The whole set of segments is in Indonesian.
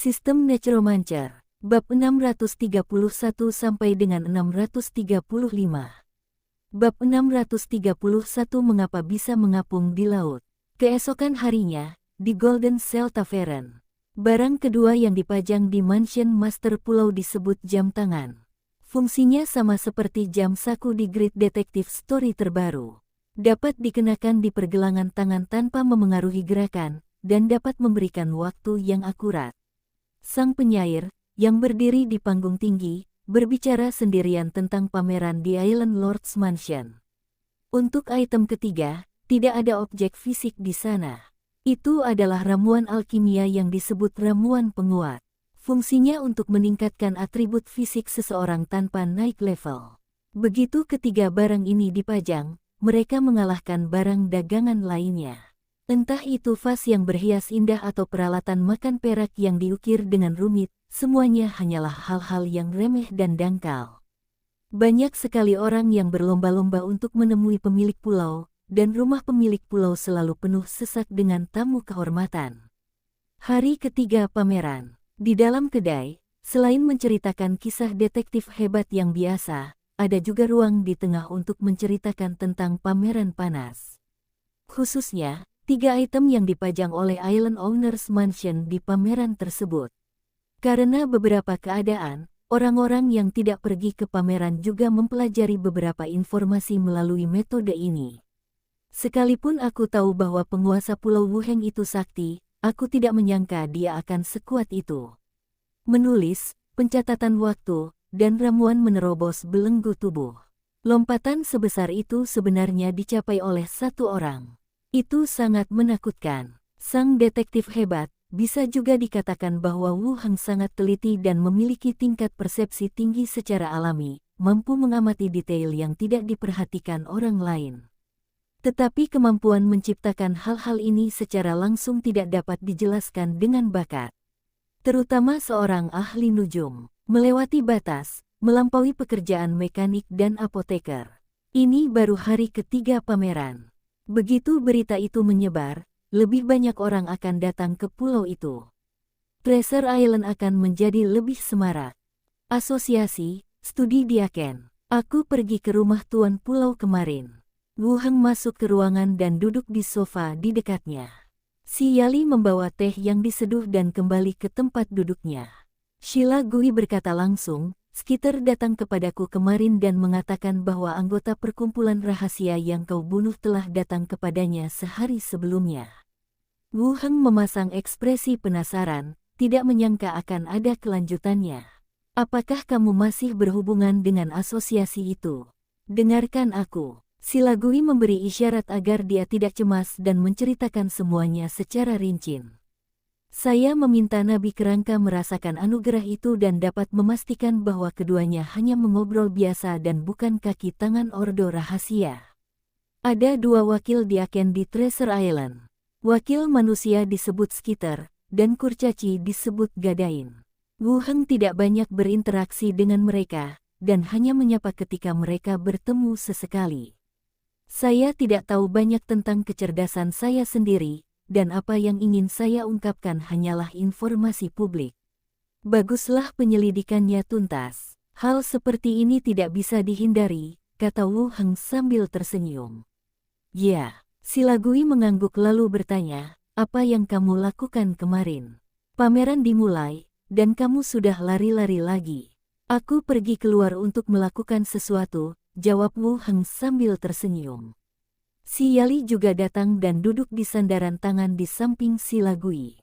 Sistem Necromancer, bab 631 sampai dengan 635. Bab 631 Mengapa bisa mengapung di laut. Keesokan harinya, di Golden Cell Tavern, barang kedua yang dipajang di Mansion Master Pulau disebut jam tangan. Fungsinya sama seperti jam saku di Great Detective Story terbaru. Dapat dikenakan di pergelangan tangan tanpa memengaruhi gerakan, dan dapat memberikan waktu yang akurat. Sang penyair, yang berdiri di panggung tinggi, berbicara sendirian tentang pameran di Island Lord's Mansion. Untuk item ketiga, tidak ada objek fisik di sana. Itu adalah ramuan alkimia yang disebut ramuan penguat. Fungsinya untuk meningkatkan atribut fisik seseorang tanpa naik level. Begitu ketiga barang ini dipajang, mereka mengalahkan barang dagangan lainnya. Entah itu vas yang berhias indah atau peralatan makan perak yang diukir dengan rumit, semuanya hanyalah hal-hal yang remeh dan dangkal. Banyak sekali orang yang berlomba-lomba untuk menemui pemilik pulau, dan rumah pemilik pulau selalu penuh sesak dengan tamu kehormatan. Hari ketiga pameran. Di dalam kedai, selain menceritakan kisah detektif hebat yang biasa, ada juga ruang di tengah untuk menceritakan tentang pameran panas. Khususnya, 3 item yang dipajang oleh Island Owners Mansion di pameran tersebut. Karena beberapa keadaan, orang-orang yang tidak pergi ke pameran juga mempelajari beberapa informasi melalui metode ini. Sekalipun aku tahu bahwa penguasa Pulau Wuheng itu sakti, aku tidak menyangka dia akan sekuat itu. Menulis, pencatatan waktu, dan ramuan menerobos belenggu tubuh. Lompatan sebesar itu sebenarnya dicapai oleh satu orang. Itu sangat menakutkan. Sang detektif hebat, bisa juga dikatakan bahwa Wu Heng sangat teliti dan memiliki tingkat persepsi tinggi secara alami, mampu mengamati detail yang tidak diperhatikan orang lain. Tetapi kemampuan menciptakan hal-hal ini secara langsung tidak dapat dijelaskan dengan bakat. Terutama seorang ahli nujum, melewati batas, melampaui pekerjaan mekanik dan apoteker. Ini baru hari ketiga pameran. Begitu berita itu menyebar, lebih banyak orang akan datang ke pulau itu. Treasure Island akan menjadi lebih semarak. Asosiasi, studi Diaken. Aku pergi ke rumah tuan pulau kemarin. Wu Heng masuk ke ruangan dan duduk di sofa di dekatnya. Si Yali membawa teh yang diseduh dan kembali ke tempat duduknya. Sheila Gui berkata langsung, Skitter datang kepadaku kemarin dan mengatakan bahwa anggota perkumpulan rahasia yang kau bunuh telah datang kepadanya sehari sebelumnya. Wu Heng memasang ekspresi penasaran, tidak menyangka akan ada kelanjutannya. Apakah kamu masih berhubungan dengan asosiasi itu? Dengarkan aku. Sheila Gui memberi isyarat agar dia tidak cemas dan menceritakan semuanya secara rinci. Saya meminta Nabi Kerangka merasakan anugerah itu dan dapat memastikan bahwa keduanya hanya mengobrol biasa dan bukan kaki tangan ordo rahasia. Ada 2 wakil Diaken di Treasure Island. Wakil manusia disebut Skitter, dan kurcaci disebut Gadain. Wu Heng tidak banyak berinteraksi dengan mereka, dan hanya menyapa ketika mereka bertemu sesekali. Saya tidak tahu banyak tentang kecerdasan saya sendiri, dan apa yang ingin saya ungkapkan hanyalah informasi publik. Baguslah penyelidikannya tuntas. Hal seperti ini tidak bisa dihindari, kata Wu Heng sambil tersenyum. Ya, Sheila Gui mengangguk lalu bertanya, apa yang kamu lakukan kemarin? Pameran dimulai, dan kamu sudah lari-lari lagi. Aku pergi keluar untuk melakukan sesuatu, jawab Wu Heng sambil tersenyum. Si Yali juga datang dan duduk di sandaran tangan di samping Sheila Gui.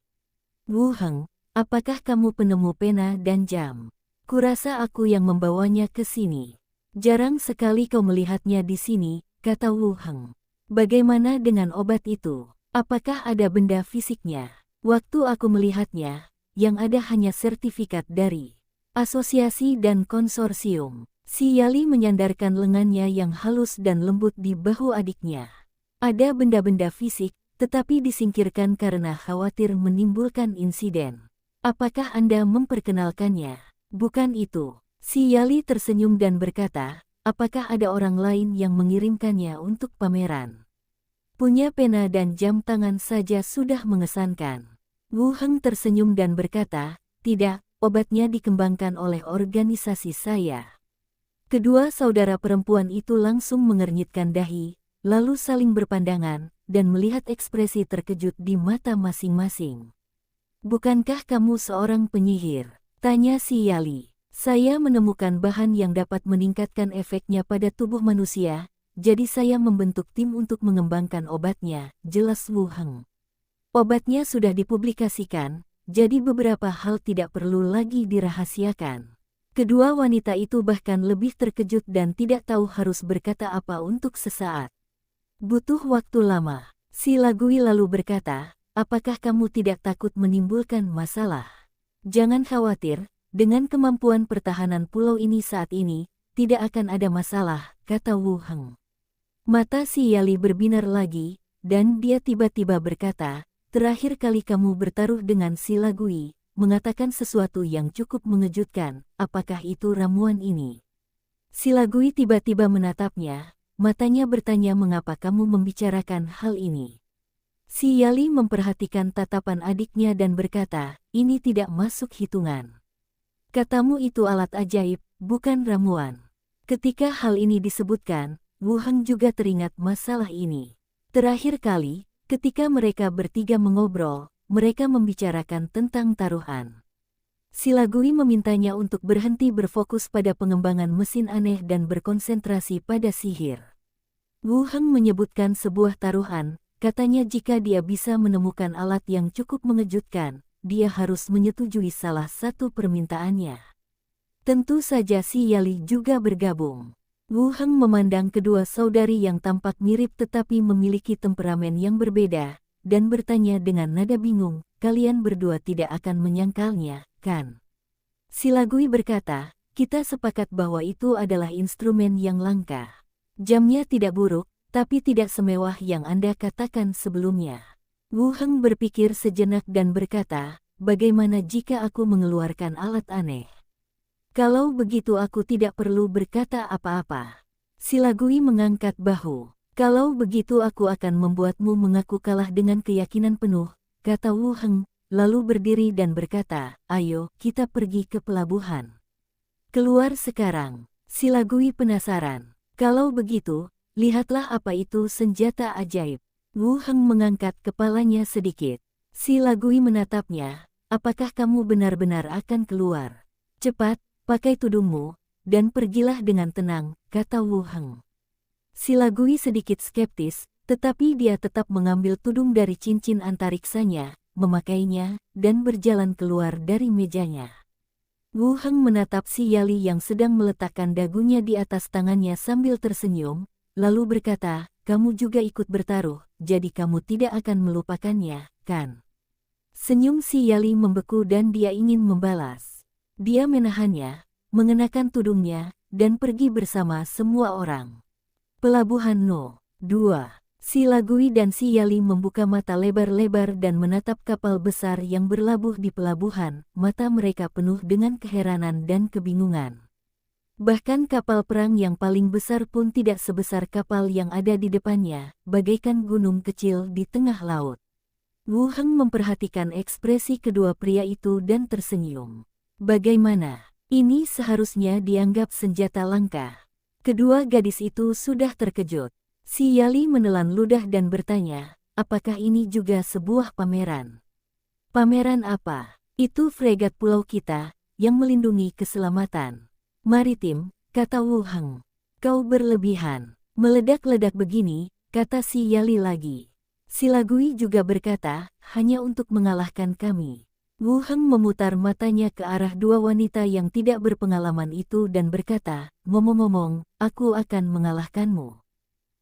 Wu Heng, apakah kamu penemu pena dan jam? Kurasa aku yang membawanya ke sini. Jarang sekali kau melihatnya di sini, kata Wu Heng. Bagaimana dengan obat itu? Apakah ada benda fisiknya? Waktu aku melihatnya, yang ada hanya sertifikat dari asosiasi dan konsorsium. Si Yali menyandarkan lengannya yang halus dan lembut di bahu adiknya. Ada benda-benda fisik, tetapi disingkirkan karena khawatir menimbulkan insiden. Apakah Anda memperkenalkannya? Bukan itu. Si Yali tersenyum dan berkata, apakah ada orang lain yang mengirimkannya untuk pameran? Punya pena dan jam tangan saja sudah mengesankan. Wu Heng tersenyum dan berkata, Tidak, obatnya dikembangkan oleh organisasi saya. Kedua saudara perempuan itu langsung mengernyitkan dahi, lalu saling berpandangan, dan melihat ekspresi terkejut di mata masing-masing. Bukankah kamu seorang penyihir? Tanya si Yali. Saya menemukan bahan yang dapat meningkatkan efeknya pada tubuh manusia, jadi saya membentuk tim untuk mengembangkan obatnya, jelas Wu Heng. Obatnya sudah dipublikasikan, jadi beberapa hal tidak perlu lagi dirahasiakan. Kedua wanita itu bahkan lebih terkejut dan tidak tahu harus berkata apa untuk sesaat. Butuh waktu lama. Si Lagui lalu berkata, apakah kamu tidak takut menimbulkan masalah? Jangan khawatir, dengan kemampuan pertahanan pulau ini saat ini, tidak akan ada masalah, kata Wu Heng. Mata si Yali berbinar lagi, dan dia tiba-tiba berkata, terakhir kali kamu bertaruh dengan si Lagui, mengatakan sesuatu yang cukup mengejutkan, apakah itu ramuan ini? Si Lagui tiba-tiba menatapnya, matanya bertanya mengapa kamu membicarakan hal ini. Si Yali memperhatikan tatapan adiknya dan berkata, ini tidak masuk hitungan. Katamu itu alat ajaib, bukan ramuan. Ketika hal ini disebutkan, Wu Heng juga teringat masalah ini. Terakhir kali, ketika mereka bertiga mengobrol, mereka membicarakan tentang taruhan. Si Lagui memintanya untuk berhenti berfokus pada pengembangan mesin aneh dan berkonsentrasi pada sihir. Wu Heng menyebutkan sebuah taruhan, katanya jika dia bisa menemukan alat yang cukup mengejutkan, dia harus menyetujui salah satu permintaannya. Tentu saja si Yali juga bergabung. Wu Heng memandang kedua saudari yang tampak mirip tetapi memiliki temperamen yang berbeda, dan bertanya dengan nada bingung, kalian berdua tidak akan menyangkalnya, kan? Si Lagui berkata, kita sepakat bahwa itu adalah instrumen yang langka. Jamnya tidak buruk, tapi tidak semewah yang Anda katakan sebelumnya. Wu Heng berpikir sejenak dan berkata, bagaimana jika aku mengeluarkan alat aneh? Kalau begitu aku tidak perlu berkata apa-apa. Si Lagui mengangkat bahu. Kalau begitu aku akan membuatmu mengaku kalah dengan keyakinan penuh, kata Wu Heng, lalu berdiri dan berkata, ayo, kita pergi ke pelabuhan. Keluar sekarang. Si Lagui penasaran. Kalau begitu, lihatlah apa itu senjata ajaib. Wu Heng mengangkat kepalanya sedikit. Si Lagui menatapnya, apakah kamu benar-benar akan keluar? Cepat, pakai tudungmu, dan pergilah dengan tenang, kata Wu Heng. Si Lagui sedikit skeptis, tetapi dia tetap mengambil tudung dari cincin antariksanya, memakainya, dan berjalan keluar dari mejanya. Wu Heng menatap si Yali yang sedang meletakkan dagunya di atas tangannya sambil tersenyum, lalu berkata, kamu juga ikut bertaruh, jadi kamu tidak akan melupakannya, kan? Senyum si Yali membeku dan dia ingin membalas. Dia menahannya, mengenakan tudungnya, dan pergi bersama semua orang. Pelabuhan No. 2. Si Lagui dan si Yali membuka mata lebar-lebar dan menatap kapal besar yang berlabuh di pelabuhan, mata mereka penuh dengan keheranan dan kebingungan. Bahkan kapal perang yang paling besar pun tidak sebesar kapal yang ada di depannya, bagaikan gunung kecil di tengah laut. Wu Heng memperhatikan ekspresi kedua pria itu dan tersenyum. Bagaimana? Ini seharusnya dianggap senjata langka. Kedua gadis itu sudah terkejut. Si Yali menelan ludah dan bertanya, apakah ini juga sebuah pameran? Pameran apa? Itu fregat pulau kita, yang melindungi keselamatan maritim, kata Wu Heng. Kau berlebihan. Meledak-ledak begini, kata si Yali lagi. Si Lagui juga berkata, hanya untuk mengalahkan kami. Wu Heng memutar matanya ke arah dua wanita yang tidak berpengalaman itu dan berkata, ngomong-ngomong, aku akan mengalahkanmu.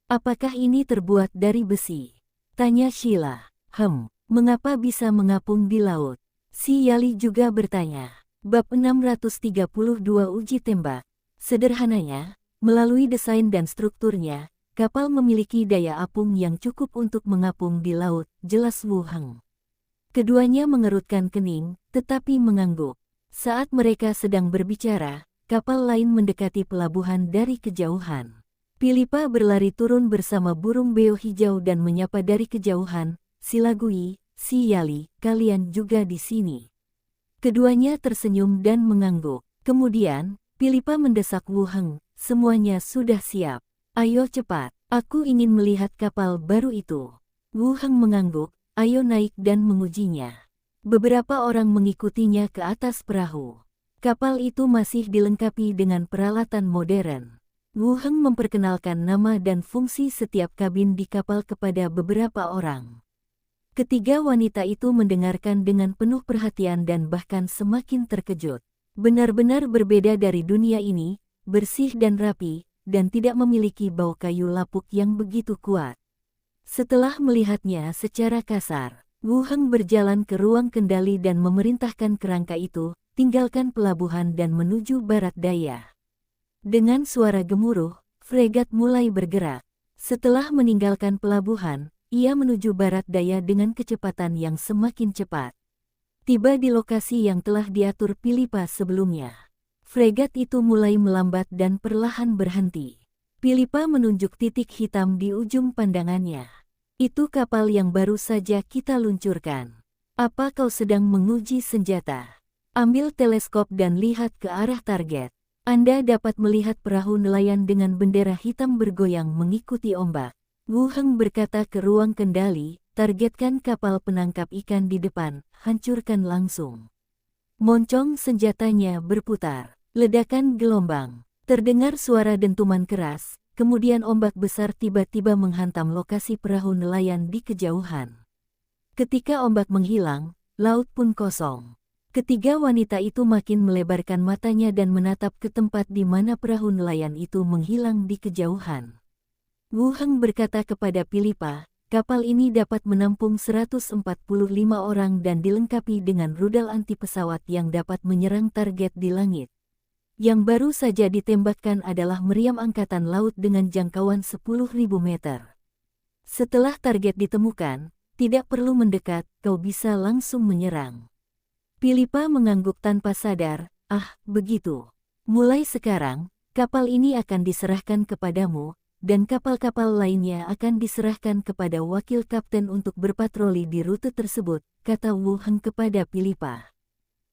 Apakah ini terbuat dari besi? Tanya Sheila. Mengapa bisa mengapung di laut? Si Yali juga bertanya. Bab 632 Uji tembak. Sederhananya, melalui desain dan strukturnya, kapal memiliki daya apung yang cukup untuk mengapung di laut, jelas Wu Heng. Keduanya mengerutkan kening, tetapi mengangguk. Saat mereka sedang berbicara, kapal lain mendekati pelabuhan dari kejauhan. Pilipa berlari turun bersama burung beo hijau dan menyapa dari kejauhan, si Lagui, si Yali, kalian juga di sini. Keduanya tersenyum dan mengangguk. Kemudian, Philippa mendesak Wu Heng, semuanya sudah siap. Ayo cepat, aku ingin melihat kapal baru itu. Wu Heng mengangguk, ayo naik dan mengujinya. Beberapa orang mengikutinya ke atas perahu. Kapal itu masih dilengkapi dengan peralatan modern. Wu Heng memperkenalkan nama dan fungsi setiap kabin di kapal kepada beberapa orang. Ketiga wanita itu mendengarkan dengan penuh perhatian dan bahkan semakin terkejut. Benar-benar berbeda dari dunia ini, bersih dan rapi, dan tidak memiliki bau kayu lapuk yang begitu kuat. Setelah melihatnya secara kasar, Wu Heng berjalan ke ruang kendali dan memerintahkan kerangka itu, tinggalkan pelabuhan dan menuju barat daya. Dengan suara gemuruh, fregat mulai bergerak. Setelah meninggalkan pelabuhan, ia menuju barat daya dengan kecepatan yang semakin cepat. Tiba di lokasi yang telah diatur Philippa sebelumnya. Fregat itu mulai melambat dan perlahan berhenti. Philippa menunjuk titik hitam di ujung pandangannya. Itu kapal yang baru saja kita luncurkan. Apa kau sedang menguji senjata? Ambil teleskop dan lihat ke arah target. Anda dapat melihat perahu nelayan dengan bendera hitam bergoyang mengikuti ombak. Wu Heng berkata ke ruang kendali, targetkan kapal penangkap ikan di depan, hancurkan langsung. Moncong senjatanya berputar. Ledakan gelombang. Terdengar suara dentuman keras, kemudian ombak besar tiba-tiba menghantam lokasi perahu nelayan di kejauhan. Ketika ombak menghilang, laut pun kosong. Ketiga wanita itu makin melebarkan matanya dan menatap ke tempat di mana perahu nelayan itu menghilang di kejauhan. Wu Heng berkata kepada Philippa, kapal ini dapat menampung 145 orang dan dilengkapi dengan rudal anti pesawat yang dapat menyerang target di langit. Yang baru saja ditembakkan adalah meriam angkatan laut dengan jangkauan 10.000 meter. Setelah target ditemukan, tidak perlu mendekat, kau bisa langsung menyerang. Philippa mengangguk tanpa sadar, begitu. Mulai sekarang, kapal ini akan diserahkan kepadamu, dan kapal-kapal lainnya akan diserahkan kepada wakil kapten untuk berpatroli di rute tersebut, kata Wu Heng kepada Philippa.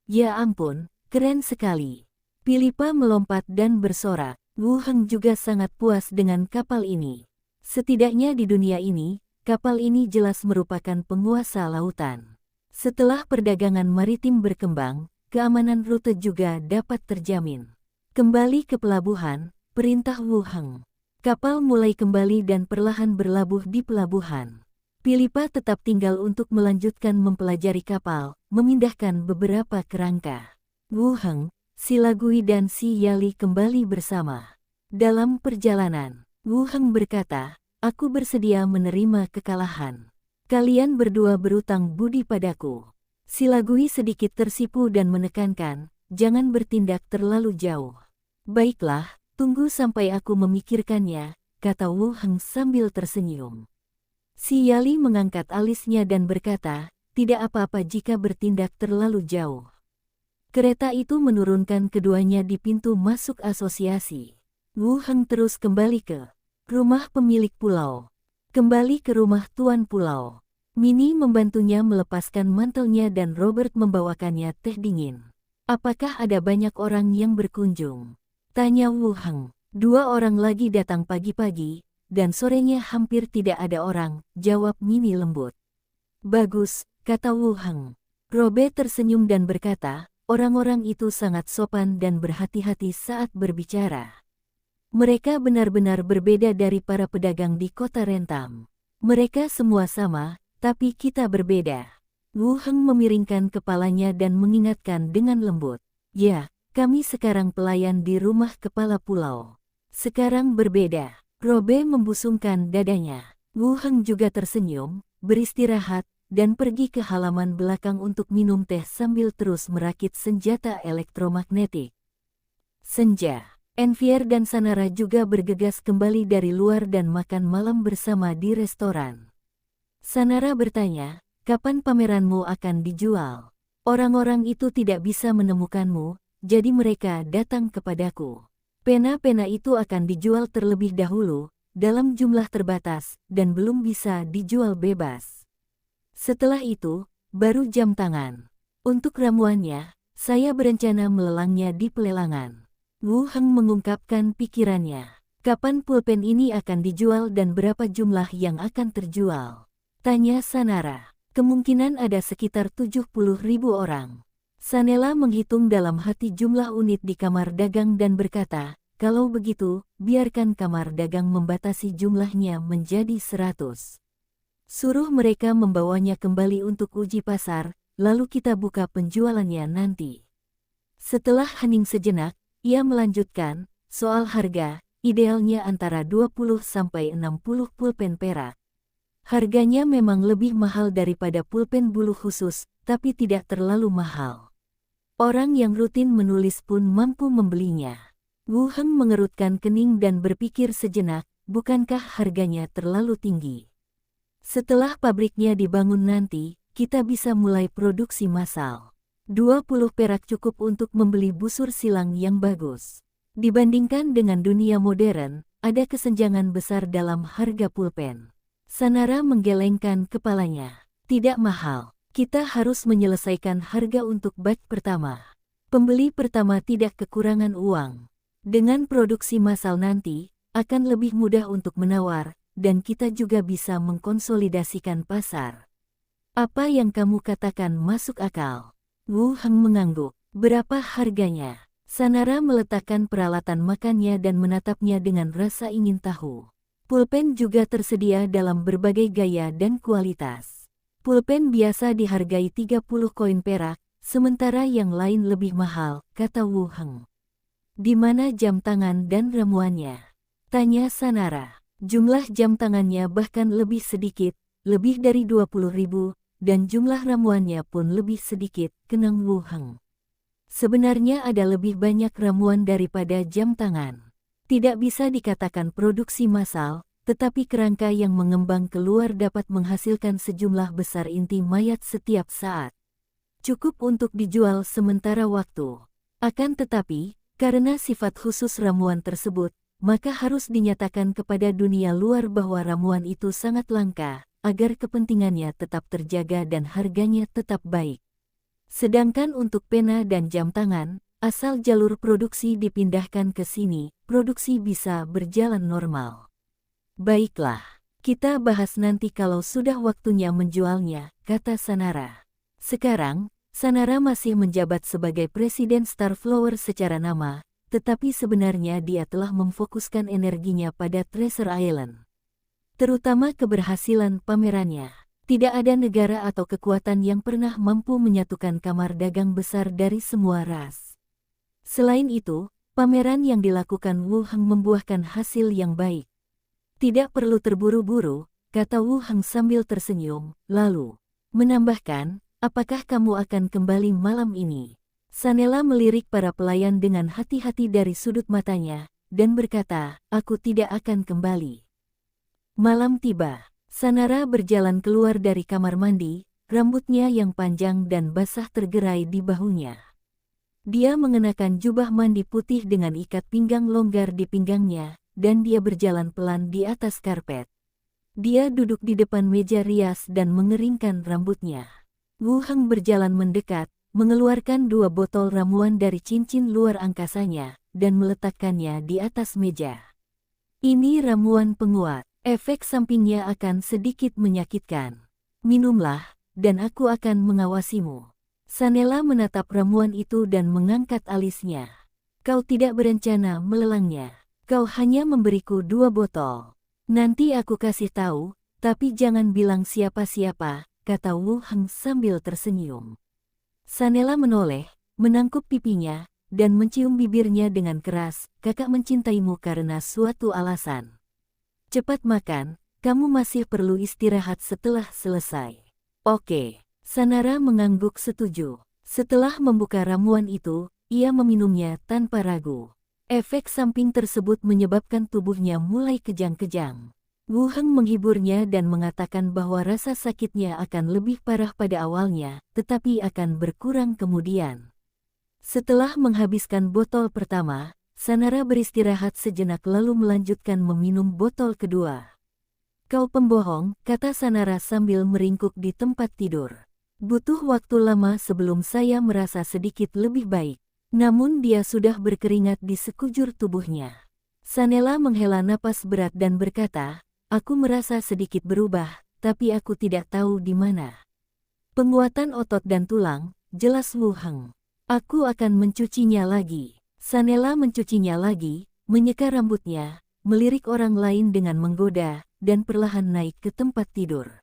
Ya ampun, keren sekali. Philippa melompat dan bersorak. Wu Heng juga sangat puas dengan kapal ini. Setidaknya di dunia ini, kapal ini jelas merupakan penguasa lautan. Setelah perdagangan maritim berkembang, keamanan rute juga dapat terjamin. Kembali ke pelabuhan, perintah Wu Heng. Kapal mulai kembali dan perlahan berlabuh di pelabuhan. Philippa tetap tinggal untuk melanjutkan mempelajari kapal, memindahkan beberapa kerangka. Wu Heng, Silagui dan Si Yali kembali bersama. Dalam perjalanan, Wu Heng berkata, aku bersedia menerima kekalahan. Kalian berdua berutang budi padaku. Silagui sedikit tersipu dan menekankan, jangan bertindak terlalu jauh. Baiklah, tunggu sampai aku memikirkannya, kata Wu Heng sambil tersenyum. Si Yali mengangkat alisnya dan berkata, tidak apa-apa jika bertindak terlalu jauh. Kereta itu menurunkan keduanya di pintu masuk asosiasi. Wu Heng terus kembali ke rumah pemilik pulau. Kembali ke rumah tuan pulau. Minnie membantunya melepaskan mantelnya dan Robert membawakannya teh dingin. Apakah ada banyak orang yang berkunjung? Tanya Wu Heng. 2 orang lagi datang pagi-pagi, dan sorenya hampir tidak ada orang, jawab Minnie lembut. Bagus, kata Wu Heng. Robert tersenyum dan berkata, orang-orang itu sangat sopan dan berhati-hati saat berbicara. Mereka benar-benar berbeda dari para pedagang di kota Rentam. Mereka semua sama, tapi kita berbeda. Wu Heng memiringkan kepalanya dan mengingatkan dengan lembut. Ya, kami sekarang pelayan di rumah kepala pulau. Sekarang berbeda. Robert membusungkan dadanya. Wu Heng juga tersenyum, beristirahat, dan pergi ke halaman belakang untuk minum teh sambil terus merakit senjata elektromagnetik. Senja, Envier dan Sanara juga bergegas kembali dari luar dan makan malam bersama di restoran. Sanara bertanya, kapan pameranmu akan dijual? Orang-orang itu tidak bisa menemukanmu, jadi mereka datang kepadaku. Pena-pena itu akan dijual terlebih dahulu, dalam jumlah terbatas, dan belum bisa dijual bebas. Setelah itu, baru jam tangan. Untuk ramuannya, Saya berencana melelangnya di pelelangan. Wu Heng mengungkapkan pikirannya. Kapan pulpen ini akan dijual dan berapa jumlah yang akan terjual? Tanya Sanara. Kemungkinan ada sekitar 70.000 orang. Sanela menghitung dalam hati jumlah unit di kamar dagang dan berkata, kalau begitu, biarkan kamar dagang membatasi jumlahnya menjadi 100. Suruh mereka membawanya kembali untuk uji pasar, lalu kita buka penjualannya nanti. Setelah hening sejenak, ia melanjutkan, soal harga, idealnya antara 20 sampai 60 pulpen perak. Harganya memang lebih mahal daripada pulpen bulu khusus, tapi tidak terlalu mahal. Orang yang rutin menulis pun mampu membelinya. Wu Heng mengerutkan kening dan berpikir sejenak, bukankah harganya terlalu tinggi? Setelah pabriknya dibangun nanti, kita bisa mulai produksi massal. 20 perak cukup untuk membeli busur silang yang bagus. Dibandingkan dengan dunia modern, ada kesenjangan besar dalam harga pulpen. Sanara menggelengkan kepalanya. Tidak mahal. Kita harus menyelesaikan harga untuk batch pertama. Pembeli pertama tidak kekurangan uang. Dengan produksi massal nanti, akan lebih mudah untuk menawar, dan kita juga bisa mengkonsolidasikan pasar. Apa yang kamu katakan masuk akal? Wu Heng mengangguk. Berapa harganya? Sanara meletakkan peralatan makannya dan menatapnya dengan rasa ingin tahu. Pulpen juga tersedia dalam berbagai gaya dan kualitas. Pulpen biasa dihargai 30 koin perak, sementara yang lain lebih mahal, kata Wu Heng. Di mana jam tangan dan ramuannya? Tanya Sanara. Jumlah jam tangannya bahkan lebih sedikit, lebih dari 20.000, dan jumlah ramuannya pun lebih sedikit, kenang Wu Heng. Sebenarnya ada lebih banyak ramuan daripada jam tangan. Tidak bisa dikatakan produksi massal, tetapi kerangka yang mengembang keluar dapat menghasilkan sejumlah besar inti mayat setiap saat. Cukup untuk dijual sementara waktu. Akan tetapi, karena sifat khusus ramuan tersebut, maka harus dinyatakan kepada dunia luar bahwa ramuan itu sangat langka, agar kepentingannya tetap terjaga dan harganya tetap baik. Sedangkan untuk pena dan jam tangan, asal jalur produksi dipindahkan ke sini, produksi bisa berjalan normal. Baiklah, kita bahas nanti kalau sudah waktunya menjualnya, kata Sanara. Sekarang, Sanara masih menjabat sebagai Presiden Starflower secara nama, tetapi sebenarnya dia telah memfokuskan energinya pada Treasure Island. Terutama keberhasilan pamerannya. Tidak ada negara atau kekuatan yang pernah mampu menyatukan kamar dagang besar dari semua ras. Selain itu, pameran yang dilakukan Wu Heng membuahkan hasil yang baik. Tidak perlu terburu-buru, kata Wu Heng sambil tersenyum, lalu menambahkan, apakah kamu akan kembali malam ini? Sanela melirik para pelayan dengan hati-hati dari sudut matanya, dan berkata, aku tidak akan kembali. Malam tiba, Sanara berjalan keluar dari kamar mandi, rambutnya yang panjang dan basah tergerai di bahunya. Dia mengenakan jubah mandi putih dengan ikat pinggang longgar di pinggangnya, dan dia berjalan pelan di atas karpet. Dia duduk di depan meja rias dan mengeringkan rambutnya. Wu Heng berjalan mendekat, mengeluarkan 2 botol ramuan dari cincin luar angkasanya, dan meletakkannya di atas meja. Ini ramuan penguat, efek sampingnya akan sedikit menyakitkan. Minumlah, dan aku akan mengawasimu. Sanela menatap ramuan itu dan mengangkat alisnya. Kau tidak berencana melelangnya. Kau hanya memberiku 2 botol. Nanti aku kasih tahu, tapi jangan bilang siapa-siapa, kata Wu Heng sambil tersenyum. Sanela menoleh, menangkup pipinya, dan mencium bibirnya dengan keras, kakak mencintaimu karena suatu alasan. Cepat makan, kamu masih perlu istirahat setelah selesai. Oke, Sanara mengangguk setuju. Setelah membuka ramuan itu, ia meminumnya tanpa ragu. Efek samping tersebut menyebabkan tubuhnya mulai kejang-kejang. Wu Heng menghiburnya dan mengatakan bahwa rasa sakitnya akan lebih parah pada awalnya, tetapi akan berkurang kemudian. Setelah menghabiskan botol pertama, Sanara beristirahat sejenak lalu melanjutkan meminum botol kedua. Kau pembohong, kata Sanara sambil meringkuk di tempat tidur. Butuh waktu lama sebelum saya merasa sedikit lebih baik. Namun dia sudah berkeringat di sekujur tubuhnya. Sanela menghela napas berat dan berkata, aku merasa sedikit berubah, tapi aku tidak tahu di mana. Penguatan otot dan tulang, jelas Wu Heng. Aku akan mencucinya lagi. Sanela mencucinya lagi, menyeka rambutnya, melirik orang lain dengan menggoda, dan perlahan naik ke tempat tidur.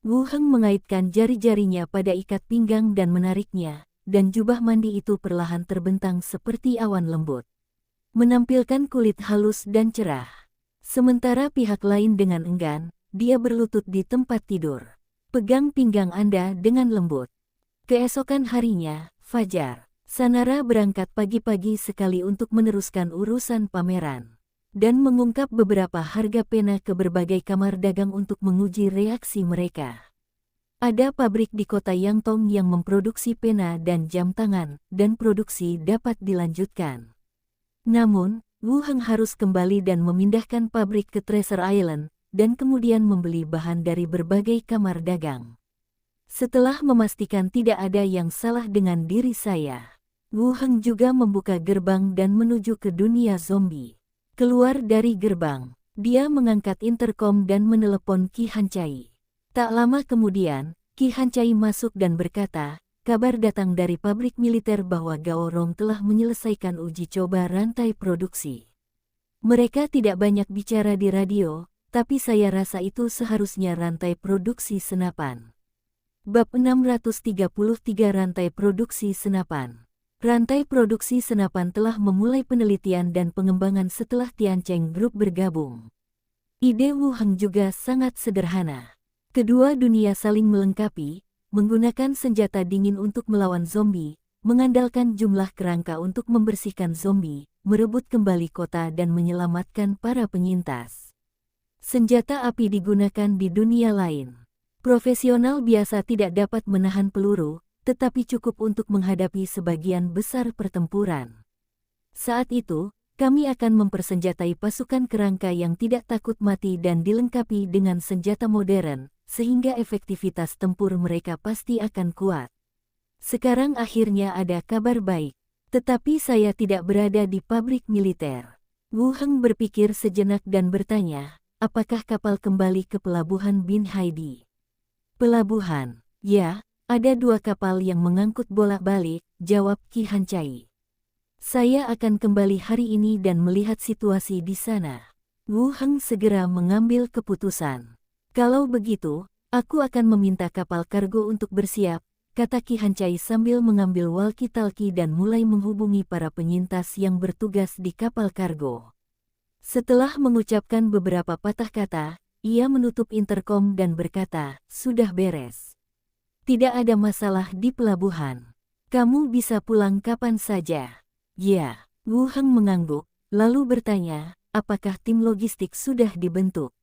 Wu Heng mengaitkan jari-jarinya pada ikat pinggang dan menariknya, dan jubah mandi itu perlahan terbentang seperti awan lembut, menampilkan kulit halus dan cerah. Sementara pihak lain dengan enggan, dia berlutut di tempat tidur. Pegang pinggang Anda dengan lembut. Keesokan harinya, fajar, Sanara berangkat pagi-pagi sekali untuk meneruskan urusan pameran, dan mengungkap beberapa harga pena ke berbagai kamar dagang untuk menguji reaksi mereka. Ada pabrik di kota Yangtong yang memproduksi pena dan jam tangan, dan produksi dapat dilanjutkan. Namun, Wu Heng harus kembali dan memindahkan pabrik ke Treasure Island, dan kemudian membeli bahan dari berbagai kamar dagang. Setelah memastikan tidak ada yang salah dengan diri saya, Wu Heng juga membuka gerbang dan menuju ke dunia zombie. Keluar dari gerbang, dia mengangkat interkom dan menelepon Qi Hancai. Tak lama kemudian, Qi Hancai masuk dan berkata, kabar datang dari pabrik militer bahwa Gao Rong telah menyelesaikan uji coba rantai produksi. Mereka tidak banyak bicara di radio, tapi saya rasa itu seharusnya rantai produksi senapan. Bab 633 Rantai Produksi Senapan. Rantai produksi senapan telah memulai penelitian dan pengembangan setelah Tiancheng Group bergabung. Ide Wu Heng juga sangat sederhana. Kedua dunia saling melengkapi, menggunakan senjata dingin untuk melawan zombie, mengandalkan jumlah kerangka untuk membersihkan zombie, merebut kembali kota dan menyelamatkan para penyintas. Senjata api digunakan di dunia lain. Profesional biasa tidak dapat menahan peluru, tetapi cukup untuk menghadapi sebagian besar pertempuran. Saat itu, kami akan mempersenjatai pasukan kerangka yang tidak takut mati dan dilengkapi dengan senjata modern, sehingga efektivitas tempur mereka pasti akan kuat. Sekarang akhirnya ada kabar baik, tetapi saya tidak berada di pabrik militer. Wu Heng berpikir sejenak dan bertanya, apakah kapal kembali ke pelabuhan Bin Haidi? Pelabuhan, ya. Ada 2 kapal yang mengangkut bolak-balik, jawab Qi Hancai. Saya akan kembali hari ini dan melihat situasi di sana. Wu Heng segera mengambil keputusan. Kalau begitu, aku akan meminta kapal kargo untuk bersiap, kata Qi Hancai sambil mengambil walkie-talkie dan mulai menghubungi para penyintas yang bertugas di kapal kargo. Setelah mengucapkan beberapa patah kata, ia menutup interkom dan berkata, sudah beres. Tidak ada masalah di pelabuhan. Kamu bisa pulang kapan saja. Ya, Wu Heng mengangguk, lalu bertanya, apakah tim logistik sudah dibentuk?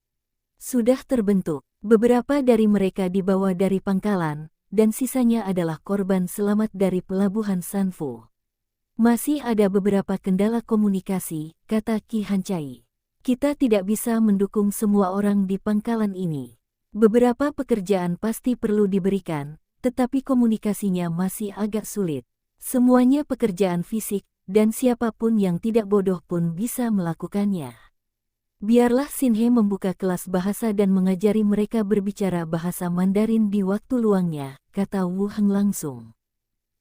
Sudah terbentuk. Beberapa dari mereka dibawa dari pangkalan, dan sisanya adalah korban selamat dari pelabuhan Sanfu. Masih ada beberapa kendala komunikasi, kata Qi Hancai. Kita tidak bisa mendukung semua orang di pangkalan ini. Beberapa pekerjaan pasti perlu diberikan, tetapi komunikasinya masih agak sulit. Semuanya pekerjaan fisik, dan siapapun yang tidak bodoh pun bisa melakukannya. Biarlah Sinhe membuka kelas bahasa dan mengajari mereka berbicara bahasa Mandarin di waktu luangnya, kata Wu Heng langsung.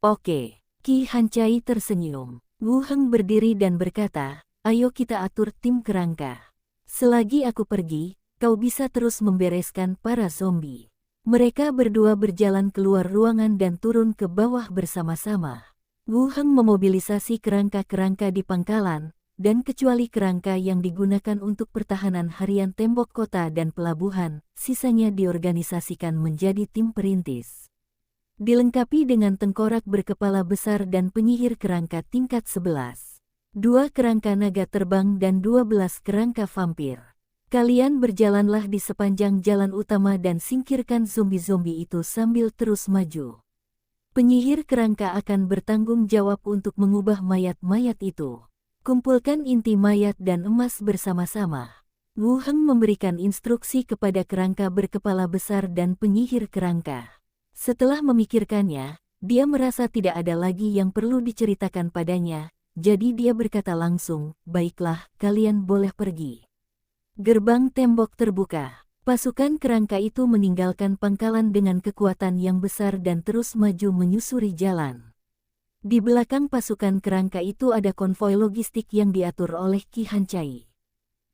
Oke, Qi Hancai tersenyum. Wu Heng berdiri dan berkata, ayo kita atur tim kerangka. Selagi aku pergi, kau bisa terus membereskan para zombie. Mereka berdua berjalan keluar ruangan dan turun ke bawah bersama-sama. Wu Heng memobilisasi kerangka-kerangka di pangkalan, dan kecuali kerangka yang digunakan untuk pertahanan harian tembok kota dan pelabuhan, sisanya diorganisasikan menjadi tim perintis. Dilengkapi dengan tengkorak berkepala besar dan penyihir kerangka tingkat 11. 2 kerangka naga terbang dan 12 kerangka vampir. Kalian berjalanlah di sepanjang jalan utama dan singkirkan zombie-zombie itu sambil terus maju. Penyihir kerangka akan bertanggung jawab untuk mengubah mayat-mayat itu. Kumpulkan inti mayat dan emas bersama-sama. Wu Heng memberikan instruksi kepada kerangka berkepala besar dan penyihir kerangka. Setelah memikirkannya, dia merasa tidak ada lagi yang perlu diceritakan padanya, jadi dia berkata langsung, "Baiklah, kalian boleh pergi." Gerbang tembok terbuka. Pasukan kerangka itu meninggalkan pangkalan dengan kekuatan yang besar dan terus maju menyusuri jalan. Di belakang pasukan kerangka itu ada konvoi logistik yang diatur oleh Ki Hancai.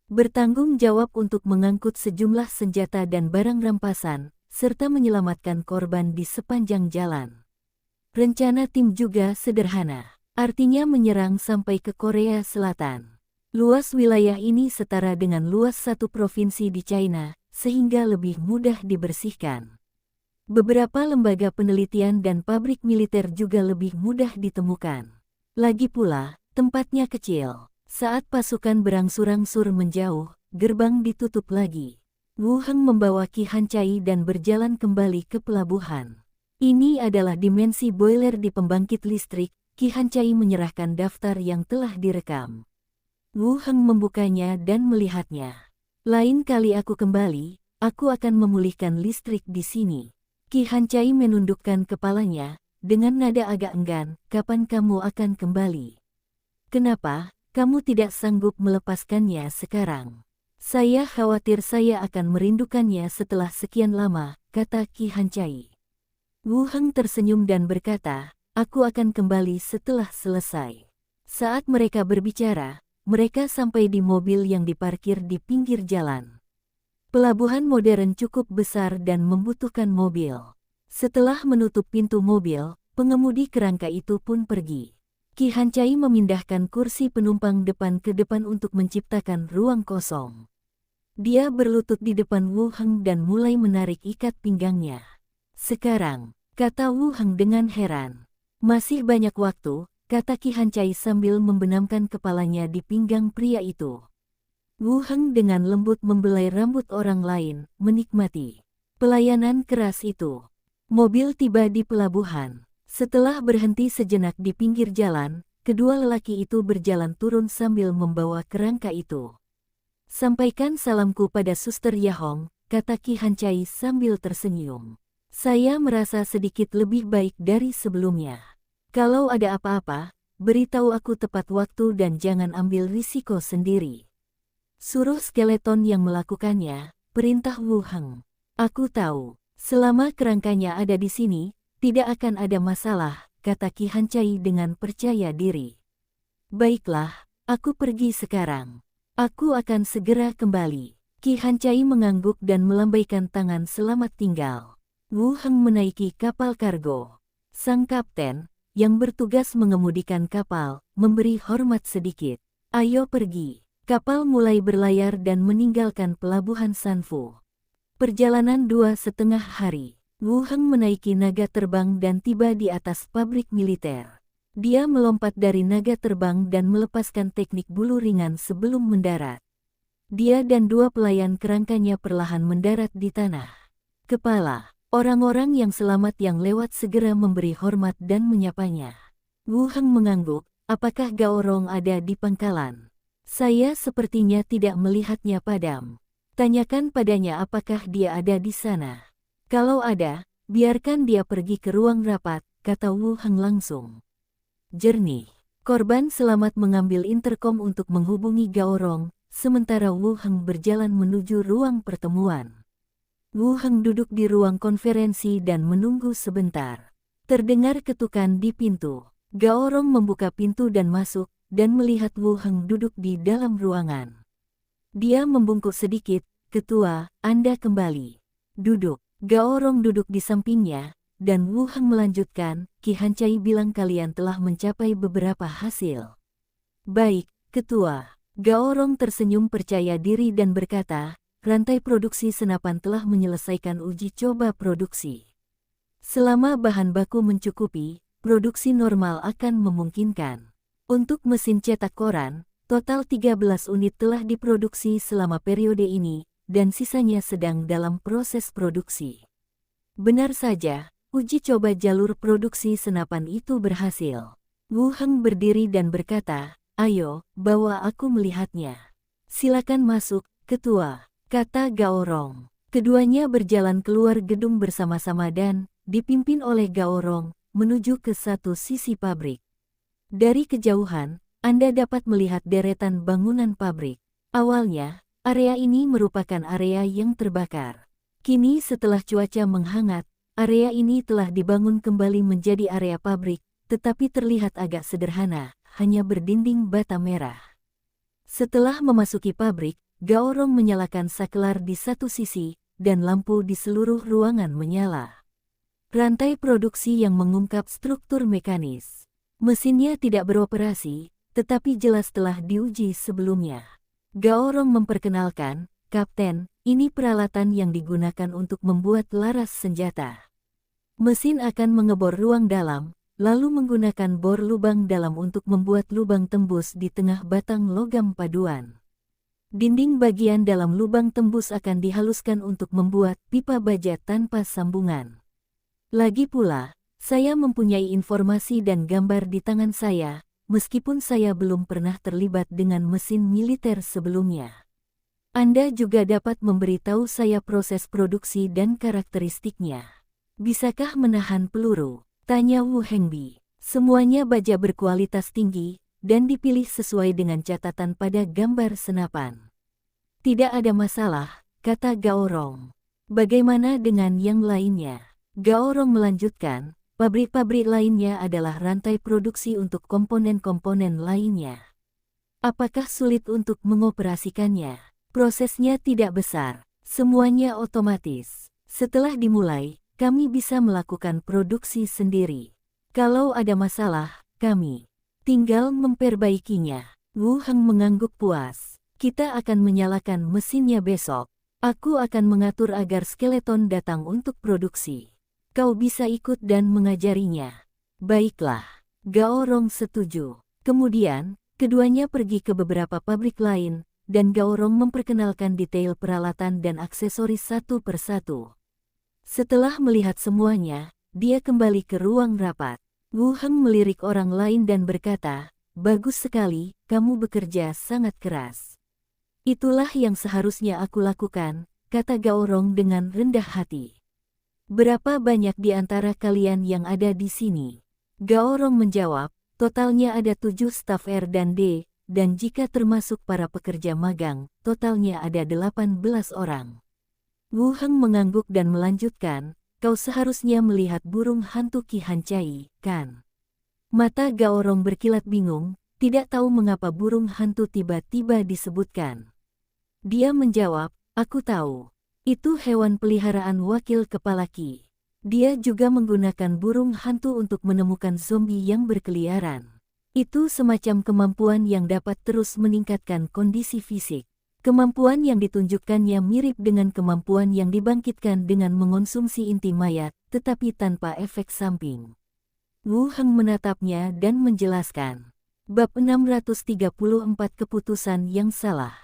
Bertanggung jawab untuk mengangkut sejumlah senjata dan barang rampasan, serta menyelamatkan korban di sepanjang jalan. Rencana tim juga sederhana, artinya menyerang sampai ke Korea Selatan. Luas wilayah ini setara dengan luas satu provinsi di China, sehingga lebih mudah dibersihkan. Beberapa lembaga penelitian dan pabrik militer juga lebih mudah ditemukan. Lagi pula, tempatnya kecil. Saat pasukan berangsur-angsur menjauh, gerbang ditutup lagi. Wu Heng membawa Ki Hancai dan berjalan kembali ke pelabuhan. Ini adalah dimensi boiler di pembangkit listrik. Ki Hancai menyerahkan daftar yang telah direkam. Wu Heng membukanya dan melihatnya. "Lain kali aku kembali, aku akan memulihkan listrik di sini." Ki Hancai menundukkan kepalanya, dengan nada agak enggan, "Kapan kamu akan kembali? Kenapa, kamu tidak sanggup melepaskannya sekarang?" "Saya khawatir saya akan merindukannya setelah sekian lama," kata Ki Hancai. Wu Heng tersenyum dan berkata, "Aku akan kembali setelah selesai." Saat mereka berbicara, mereka sampai di mobil yang diparkir di pinggir jalan. Pelabuhan modern cukup besar dan membutuhkan mobil. Setelah menutup pintu mobil, pengemudi kerangka itu pun pergi. Ki Hancai memindahkan kursi penumpang depan ke depan untuk menciptakan ruang kosong. Dia berlutut di depan Wu Heng dan mulai menarik ikat pinggangnya. "Sekarang," kata Wu Heng dengan heran. "Masih banyak waktu," kata Ki Hancai sambil membenamkan kepalanya di pinggang pria itu. Wu Heng dengan lembut membelai rambut orang lain, menikmati pelayanan keras itu. Mobil tiba di pelabuhan. Setelah berhenti sejenak di pinggir jalan, kedua lelaki itu berjalan turun sambil membawa kerangka itu. "Sampaikan salamku pada Suster Yahong," kata Ki Hancai sambil tersenyum. "Saya merasa sedikit lebih baik dari sebelumnya. Kalau ada apa-apa, beritahu aku tepat waktu dan jangan ambil risiko sendiri." "Suruh skeleton yang melakukannya," perintah Wu Heng. "Aku tahu, selama kerangkanya ada di sini, tidak akan ada masalah," kata Ki Hancai dengan percaya diri. "Baiklah, aku pergi sekarang. Aku akan segera kembali." Ki Hancai mengangguk dan melambaikan tangan selamat tinggal. Wu Heng menaiki kapal kargo. Sang kapten, yang bertugas mengemudikan kapal, memberi hormat sedikit. "Ayo pergi." Kapal mulai berlayar dan meninggalkan pelabuhan Sanfu. Perjalanan 2,5 hari. Wu Heng menaiki naga terbang dan tiba di atas pabrik militer. Dia melompat dari naga terbang dan melepaskan teknik bulu ringan sebelum mendarat. Dia dan dua pelayan kerangkanya perlahan mendarat di tanah. Kepala, orang-orang yang selamat yang lewat segera memberi hormat dan menyapanya. Wu Heng mengangguk, "Apakah Gaorong ada di pangkalan?" "Saya sepertinya tidak melihatnya padam. Tanyakan padanya apakah dia ada di sana. Kalau ada, biarkan dia pergi ke ruang rapat," kata Wu Heng langsung. Jernih. Korban selamat mengambil interkom untuk menghubungi Gaorong, sementara Wu Heng berjalan menuju ruang pertemuan. Wu Heng duduk di ruang konferensi dan menunggu sebentar. Terdengar ketukan di pintu. Gaorong membuka pintu dan masuk, dan melihat Wu Heng duduk di dalam ruangan. Dia membungkuk sedikit, "Ketua, Anda kembali." "Duduk." Gaorong duduk di sampingnya, dan Wu Heng melanjutkan, "Ki Hancai bilang kalian telah mencapai beberapa hasil." "Baik, Ketua." Gaorong tersenyum percaya diri dan berkata, "Rantai produksi senapan telah menyelesaikan uji coba produksi. Selama bahan baku mencukupi, produksi normal akan memungkinkan. Untuk mesin cetak koran, total 13 unit telah diproduksi selama periode ini, dan sisanya sedang dalam proses produksi." "Benar saja, uji coba jalur produksi senapan itu berhasil." Wu Heng berdiri dan berkata, "Ayo, bawa aku melihatnya." "Silakan masuk, Ketua," kata Gaorong. Keduanya berjalan keluar gedung bersama-sama dan, dipimpin oleh Gaorong, menuju ke satu sisi pabrik. Dari kejauhan, Anda dapat melihat deretan bangunan pabrik. Awalnya, area ini merupakan area yang terbakar. Kini setelah cuaca menghangat, area ini telah dibangun kembali menjadi area pabrik, tetapi terlihat agak sederhana, hanya berdinding bata merah. Setelah memasuki pabrik, Gaorong menyalakan saklar di satu sisi, dan lampu di seluruh ruangan menyala. Rantai produksi yang mengungkap struktur mekanis. Mesinnya tidak beroperasi, tetapi jelas telah diuji sebelumnya. Gaorong memperkenalkan, "Kapten, ini peralatan yang digunakan untuk membuat laras senjata. Mesin akan mengebor ruang dalam, lalu menggunakan bor lubang dalam untuk membuat lubang tembus di tengah batang logam paduan. Dinding bagian dalam lubang tembus akan dihaluskan untuk membuat pipa baja tanpa sambungan. Lagi pula, saya mempunyai informasi dan gambar di tangan saya, meskipun saya belum pernah terlibat dengan mesin militer sebelumnya. Anda juga dapat memberitahu saya proses produksi dan karakteristiknya. Bisakah menahan peluru?" tanya Wu Hengbi. Semuanya baja berkualitas tinggi, dan dipilih sesuai dengan catatan pada gambar senapan. "Tidak ada masalah," kata Gaorong. "Bagaimana dengan yang lainnya?" Gaorong melanjutkan, "Pabrik-pabrik lainnya adalah rantai produksi untuk komponen-komponen lainnya. Apakah sulit untuk mengoperasikannya?" "Prosesnya tidak besar, semuanya otomatis. Setelah dimulai, kami bisa melakukan produksi sendiri. Kalau ada masalah, kami tinggal memperbaikinya." Wu Heng mengangguk puas. "Kita akan menyalakan mesinnya besok. Aku akan mengatur agar skeleton datang untuk produksi. Kau bisa ikut dan mengajarinya." "Baiklah." Gaorong setuju. Kemudian, keduanya pergi ke beberapa pabrik lain, dan Gaorong memperkenalkan detail peralatan dan aksesoris satu persatu. Setelah melihat semuanya, dia kembali ke ruang rapat. Wu Heng melirik orang lain dan berkata, "Bagus sekali, kamu bekerja sangat keras." "Itulah yang seharusnya aku lakukan," kata Gaorong dengan rendah hati. "Berapa banyak di antara kalian yang ada di sini?" Gaorong menjawab, "Totalnya ada 7 staf R dan D, dan jika termasuk para pekerja magang, totalnya ada 18 orang. Wu Heng mengangguk dan melanjutkan, "Kau seharusnya melihat burung hantu Qi Hancai, kan?" Mata Gaorong berkilat bingung, tidak tahu mengapa burung hantu tiba-tiba disebutkan. Dia menjawab, "Aku tahu. Itu hewan peliharaan wakil kepala Qi. Dia juga menggunakan burung hantu untuk menemukan zombie yang berkeliaran. Itu semacam kemampuan yang dapat terus meningkatkan kondisi fisik. Kemampuan yang ditunjukkannya mirip dengan kemampuan yang dibangkitkan dengan mengonsumsi inti mayat, tetapi tanpa efek samping." Wu Heng menatapnya dan menjelaskan. Bab 634 Keputusan yang salah.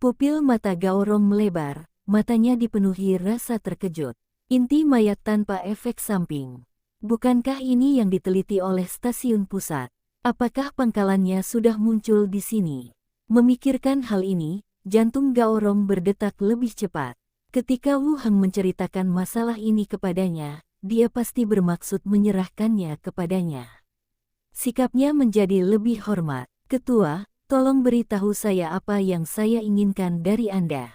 Pupil mata Gaorong melebar, matanya dipenuhi rasa terkejut. Inti mayat tanpa efek samping. Bukankah ini yang diteliti oleh stasiun pusat? Apakah pangkalannya sudah muncul di sini? Memikirkan hal ini, jantung Gaorong berdetak lebih cepat. Ketika Wu Heng menceritakan masalah ini kepadanya, dia pasti bermaksud menyerahkannya kepadanya. Sikapnya menjadi lebih hormat. "Ketua, tolong beritahu saya apa yang saya inginkan dari Anda."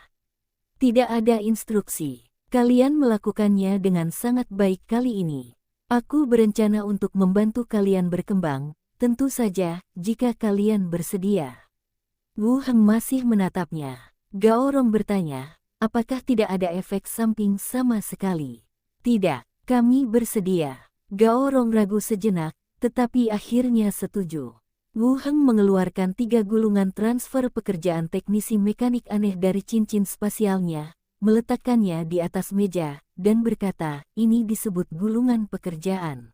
"Tidak ada instruksi. Kalian melakukannya dengan sangat baik kali ini. Aku berencana untuk membantu kalian berkembang, tentu saja, jika kalian bersedia." Wu Heng masih menatapnya. Gaorong bertanya, "Apakah tidak ada efek samping sama sekali?" "Tidak, kami bersedia." Gaorong ragu sejenak, tetapi akhirnya setuju. Wu Heng mengeluarkan 3 gulungan transfer pekerjaan teknisi mekanik aneh dari cincin spasialnya, meletakkannya di atas meja, dan berkata, "Ini disebut gulungan pekerjaan.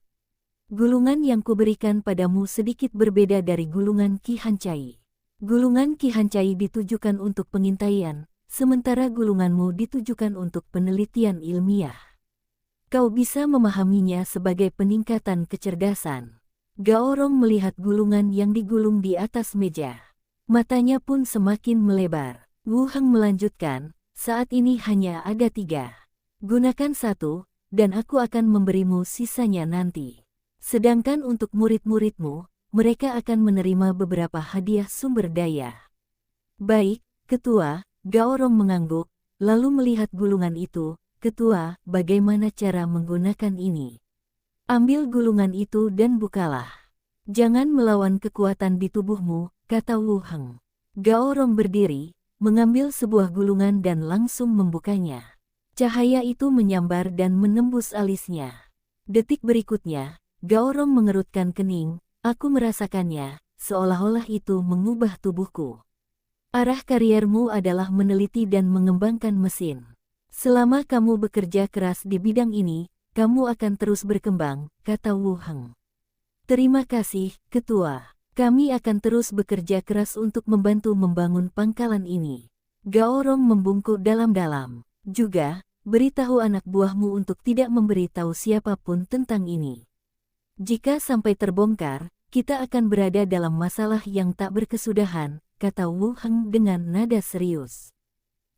Gulungan yang kuberikan padamu sedikit berbeda dari gulungan Qi Hancai. Gulungan Qi Hancai ditujukan untuk pengintaian, sementara gulunganmu ditujukan untuk penelitian ilmiah. Kau bisa memahaminya sebagai peningkatan kecerdasan." Gaorong melihat gulungan yang digulung di atas meja. Matanya pun semakin melebar. Wu Heng melanjutkan, "Saat ini hanya ada 3. Gunakan 1, dan aku akan memberimu sisanya nanti. Sedangkan untuk murid-muridmu, mereka akan menerima beberapa hadiah sumber daya. Baik, Ketua, Gaorong mengangguk, lalu melihat gulungan itu. Ketua, bagaimana cara menggunakan ini? Ambil gulungan itu dan bukalah. Jangan melawan kekuatan di tubuhmu, kata Wu Heng. Gaorong berdiri, mengambil sebuah gulungan dan langsung membukanya. Cahaya itu menyambar dan menembus alisnya. Detik berikutnya, Gaorong mengerutkan kening, aku merasakannya, seolah-olah itu mengubah tubuhku. Arah kariermu adalah meneliti dan mengembangkan mesin. Selama kamu bekerja keras di bidang ini, kamu akan terus berkembang, kata Wu Heng. Terima kasih, Ketua. Kami akan terus bekerja keras untuk membantu membangun pangkalan ini. Gaorong membungkuk dalam-dalam. Juga, beritahu anak buahmu untuk tidak memberitahu siapapun tentang ini. Jika sampai terbongkar, kita akan berada dalam masalah yang tak berkesudahan, kata Wu Heng dengan nada serius.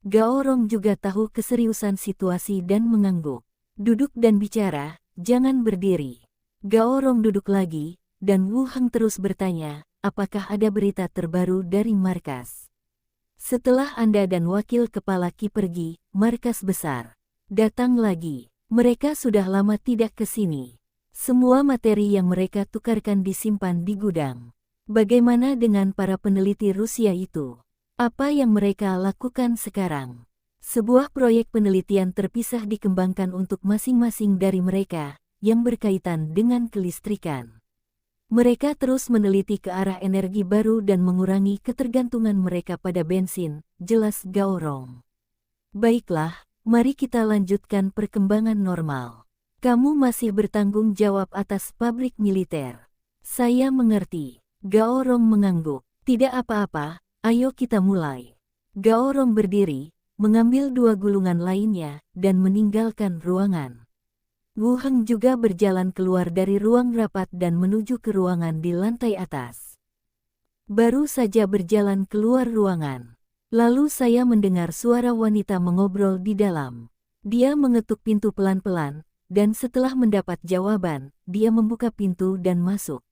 Gaorong juga tahu keseriusan situasi dan mengangguk. Duduk dan bicara, jangan berdiri. Gaorong duduk lagi, dan Wu Heng terus bertanya, apakah ada berita terbaru dari markas? Setelah Anda dan wakil kepala Ki pergi, markas besar datang lagi. Mereka sudah lama tidak ke sini. Semua materi yang mereka tukarkan disimpan di gudang. Bagaimana dengan para peneliti Rusia itu? Apa yang mereka lakukan sekarang? Sebuah proyek penelitian terpisah dikembangkan untuk masing-masing dari mereka, yang berkaitan dengan kelistrikan. Mereka terus meneliti ke arah energi baru dan mengurangi ketergantungan mereka pada bensin, jelas Gaorong. Baiklah, mari kita lanjutkan perkembangan normal. Kamu masih bertanggung jawab atas pabrik militer. Saya mengerti. Gaorong mengangguk. Tidak apa-apa, ayo kita mulai. Gaorong berdiri, mengambil dua gulungan lainnya, dan meninggalkan ruangan. Wu Heng juga berjalan keluar dari ruang rapat dan menuju ke ruangan di lantai atas. Baru saja berjalan keluar ruangan. Lalu saya mendengar suara wanita mengobrol di dalam. Dia mengetuk pintu pelan-pelan, dan setelah mendapat jawaban, dia membuka pintu dan masuk.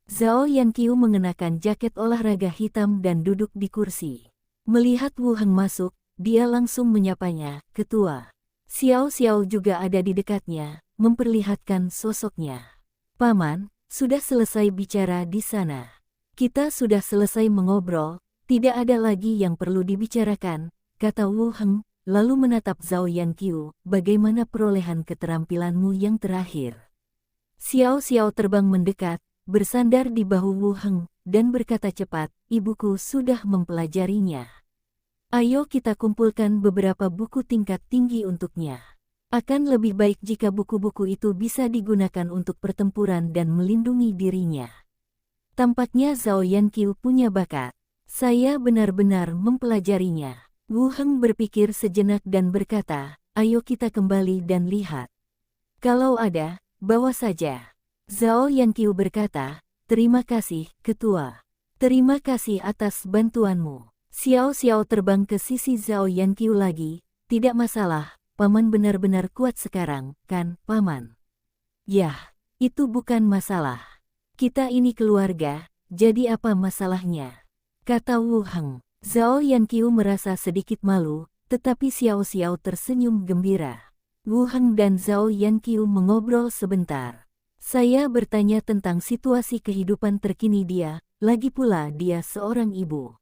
Zhao Yanqiu mengenakan jaket olahraga hitam dan duduk di kursi. Melihat Wu Heng masuk, dia langsung menyapanya, Ketua. Xiao Xiao juga ada di dekatnya, memperlihatkan sosoknya. Paman, sudah selesai bicara di sana. Kita sudah selesai mengobrol, tidak ada lagi yang perlu dibicarakan, kata Wu Heng, lalu menatap Zhao Yanqiu, bagaimana perolehan keterampilanmu yang terakhir? Xiao Xiao terbang mendekat, bersandar di bahu Wu Heng, dan berkata cepat, ibuku sudah mempelajarinya. Ayo kita kumpulkan beberapa buku tingkat tinggi untuknya. Akan lebih baik jika buku-buku itu bisa digunakan untuk pertempuran dan melindungi dirinya. Tampaknya Zhao Yanqiu punya bakat. Saya benar-benar mempelajarinya. Wu Heng berpikir sejenak dan berkata, ayo kita kembali dan lihat. Kalau ada, bawa saja. Zhao Yanqiu berkata, terima kasih, Ketua. Terima kasih atas bantuanmu. Xiao Xiao terbang ke sisi Zhao Yanqiu lagi, tidak masalah, Paman benar-benar kuat sekarang, kan, Paman? Yah, itu bukan masalah. Kita ini keluarga, jadi apa masalahnya? Kata Wu Heng. Zhao Yanqiu merasa sedikit malu, tetapi Xiao Xiao tersenyum gembira. Wu Heng dan Zhao Yanqiu mengobrol sebentar. Saya bertanya tentang situasi kehidupan terkini dia, lagi pula dia seorang ibu.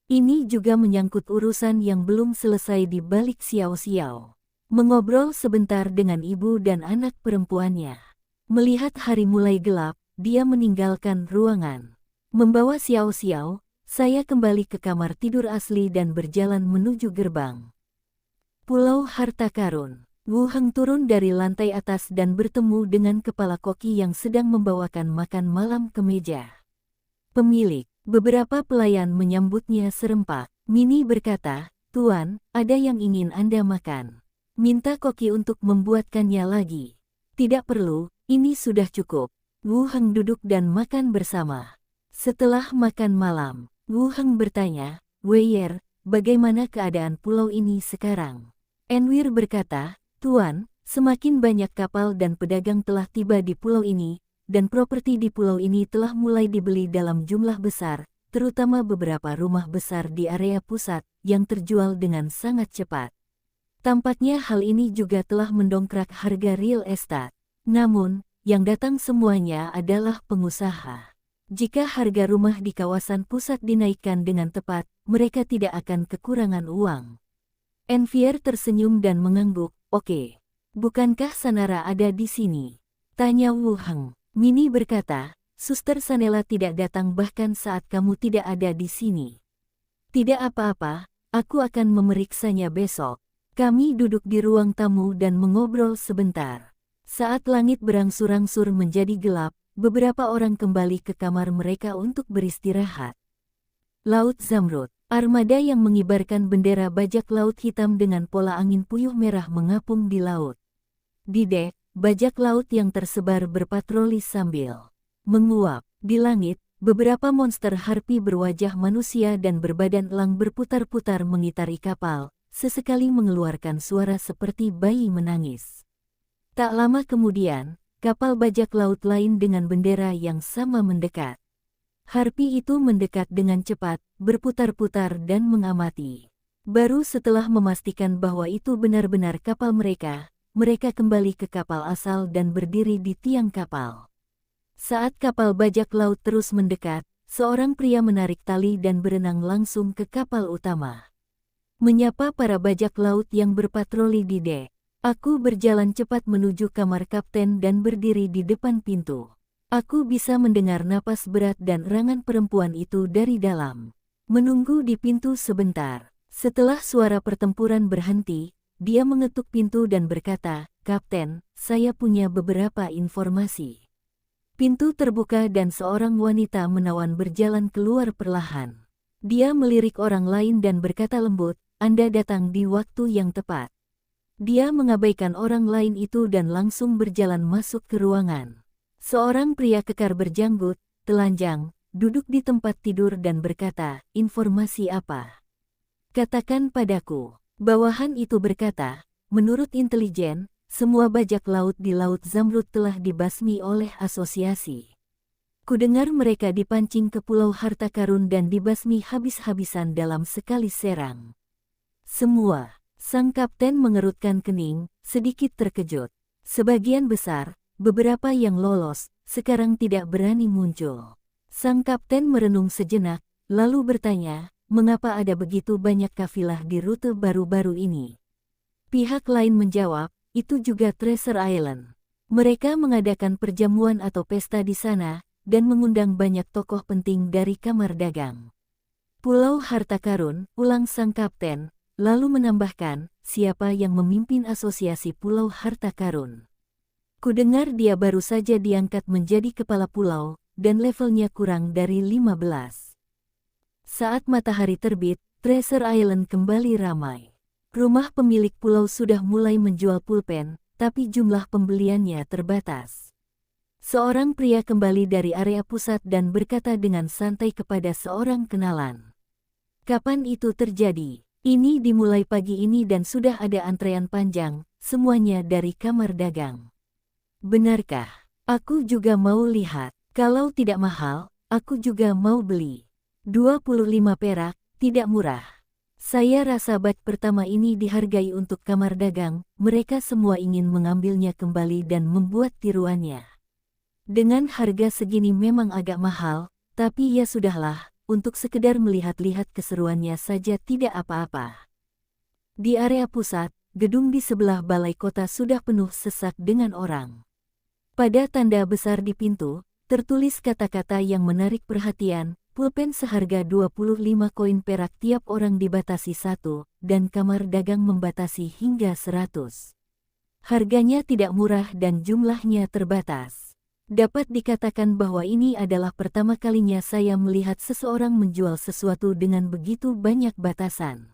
Ini juga menyangkut urusan yang belum selesai di balik Xiao Xiao. Mengobrol sebentar dengan ibu dan anak perempuannya. Melihat hari mulai gelap, dia meninggalkan ruangan. Membawa Xiao Xiao, saya kembali ke kamar tidur asli dan berjalan menuju gerbang. Pulau Harta Karun. Wu Heng turun dari lantai atas dan bertemu dengan kepala koki yang sedang membawakan makan malam ke meja. Pemilik, beberapa pelayan menyambutnya serempak. Mini berkata, Tuan, ada yang ingin Anda makan. Minta koki untuk membuatkannya lagi. Tidak perlu, ini sudah cukup. Wu Heng duduk dan makan bersama. Setelah makan malam, Wu Heng bertanya, Weiyer, bagaimana keadaan pulau ini sekarang? Enwir berkata, Tuan, semakin banyak kapal dan pedagang telah tiba di pulau ini, dan properti di pulau ini telah mulai dibeli dalam jumlah besar, terutama beberapa rumah besar di area pusat yang terjual dengan sangat cepat. Tampaknya hal ini juga telah mendongkrak harga real estate. Namun, yang datang semuanya adalah pengusaha. Jika harga rumah di kawasan pusat dinaikkan dengan tepat, mereka tidak akan kekurangan uang. Envier tersenyum dan mengangguk. Oke. Bukankah Sanara ada di sini? Tanya Wu Heng. Mini berkata, Suster Sanela tidak datang bahkan saat kamu tidak ada di sini. Tidak apa-apa, aku akan memeriksanya besok. Kami duduk di ruang tamu dan mengobrol sebentar. Saat langit berangsur-angsur menjadi gelap, beberapa orang kembali ke kamar mereka untuk beristirahat. Laut Zamrud, armada yang mengibarkan bendera bajak laut hitam dengan pola angin puyuh merah mengapung di laut. Di dek, bajak laut yang tersebar berpatroli sambil menguap. Di langit, beberapa monster harpi berwajah manusia dan berbadan elang berputar-putar mengitari kapal, sesekali mengeluarkan suara seperti bayi menangis. Tak lama kemudian, kapal bajak laut lain dengan bendera yang sama mendekat. Harpi itu mendekat dengan cepat, berputar-putar dan mengamati. Baru setelah memastikan bahwa itu benar-benar kapal mereka kembali ke kapal asal dan berdiri di tiang kapal. Saat kapal bajak laut terus mendekat, seorang pria menarik tali dan berenang langsung ke kapal utama. Menyapa para bajak laut yang berpatroli di dek. Aku berjalan cepat menuju kamar kapten dan berdiri di depan pintu. Aku bisa mendengar napas berat dan rangan perempuan itu dari dalam. Menunggu di pintu sebentar. Setelah suara pertempuran berhenti, dia mengetuk pintu dan berkata, "Kapten, saya punya beberapa informasi." Pintu terbuka dan seorang wanita menawan berjalan keluar perlahan. Dia melirik orang lain dan berkata lembut, "Anda datang di waktu yang tepat." Dia mengabaikan orang lain itu dan langsung berjalan masuk ke ruangan. Seorang pria kekar berjanggut, telanjang, duduk di tempat tidur dan berkata, "Informasi apa? Katakan padaku." Bawahan itu berkata, "Menurut intelijen, semua bajak laut di Laut Zamrud telah dibasmi oleh asosiasi. Kudengar mereka dipancing ke Pulau Harta Karun dan dibasmi habis-habisan dalam sekali serang." Semua. Sang kapten mengerutkan kening, sedikit terkejut. Sebagian besar, beberapa yang lolos, sekarang tidak berani muncul. Sang kapten merenung sejenak, lalu bertanya, "Mengapa ada begitu banyak kafilah di rute baru-baru ini?" Pihak lain menjawab, "Itu juga Treasure Island. Mereka mengadakan perjamuan atau pesta di sana, dan mengundang banyak tokoh penting dari kamar dagang." "Pulau Harta Karun," ulang sang kapten, lalu menambahkan, "Siapa yang memimpin asosiasi Pulau Harta Karun?" Kudengar dia baru saja diangkat menjadi kepala pulau, dan levelnya kurang dari 15. Saat matahari terbit, Treasure Island kembali ramai. Rumah pemilik pulau sudah mulai menjual pulpen, tapi jumlah pembeliannya terbatas. Seorang pria kembali dari area pusat dan berkata dengan santai kepada seorang kenalan, "Kapan itu terjadi?" "Ini dimulai pagi ini dan sudah ada antrean panjang, semuanya dari kamar dagang." "Benarkah? Aku juga mau lihat. Kalau tidak mahal, aku juga mau beli." 25 perak, tidak murah. Saya rasa bat pertama ini dihargai untuk kamar dagang, mereka semua ingin mengambilnya kembali dan membuat tiruannya. Dengan harga segini memang agak mahal, tapi ya sudahlah, untuk sekedar melihat-lihat keseruannya saja tidak apa-apa. Di area pusat, gedung di sebelah balai kota sudah penuh sesak dengan orang. Pada tanda besar di pintu, tertulis kata-kata yang menarik perhatian, "Pulpen seharga 25 koin perak tiap orang dibatasi 1, dan kamar dagang membatasi hingga 100. Harganya tidak murah dan jumlahnya terbatas." Dapat dikatakan bahwa ini adalah pertama kalinya saya melihat seseorang menjual sesuatu dengan begitu banyak batasan.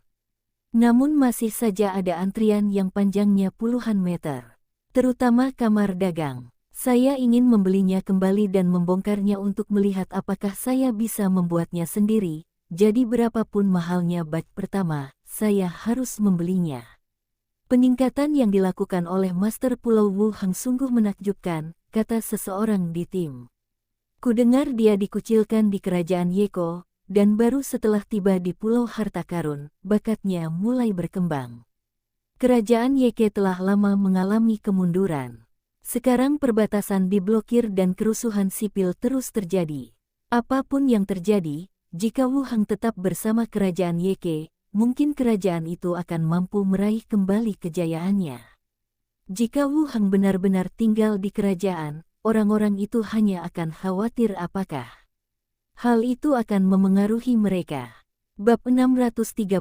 Namun masih saja ada antrian yang panjangnya puluhan meter. Terutama kamar dagang. Saya ingin membelinya kembali dan membongkarnya untuk melihat apakah saya bisa membuatnya sendiri, jadi berapapun mahalnya batch pertama, saya harus membelinya. Peningkatan yang dilakukan oleh Master Pulau Wu Hang sungguh menakjubkan, kata seseorang di tim. Kudengar dia dikucilkan di kerajaan Yeko, dan baru setelah tiba di Pulau Harta Karun, bakatnya mulai berkembang. Kerajaan Yeke telah lama mengalami kemunduran. Sekarang perbatasan diblokir dan kerusuhan sipil terus terjadi. Apapun yang terjadi, jika Wu Hang tetap bersama kerajaan Yeke, mungkin kerajaan itu akan mampu meraih kembali kejayaannya. Jika Wu Hang benar-benar tinggal di kerajaan, orang-orang itu hanya akan khawatir apakah hal itu akan memengaruhi mereka. Bab 635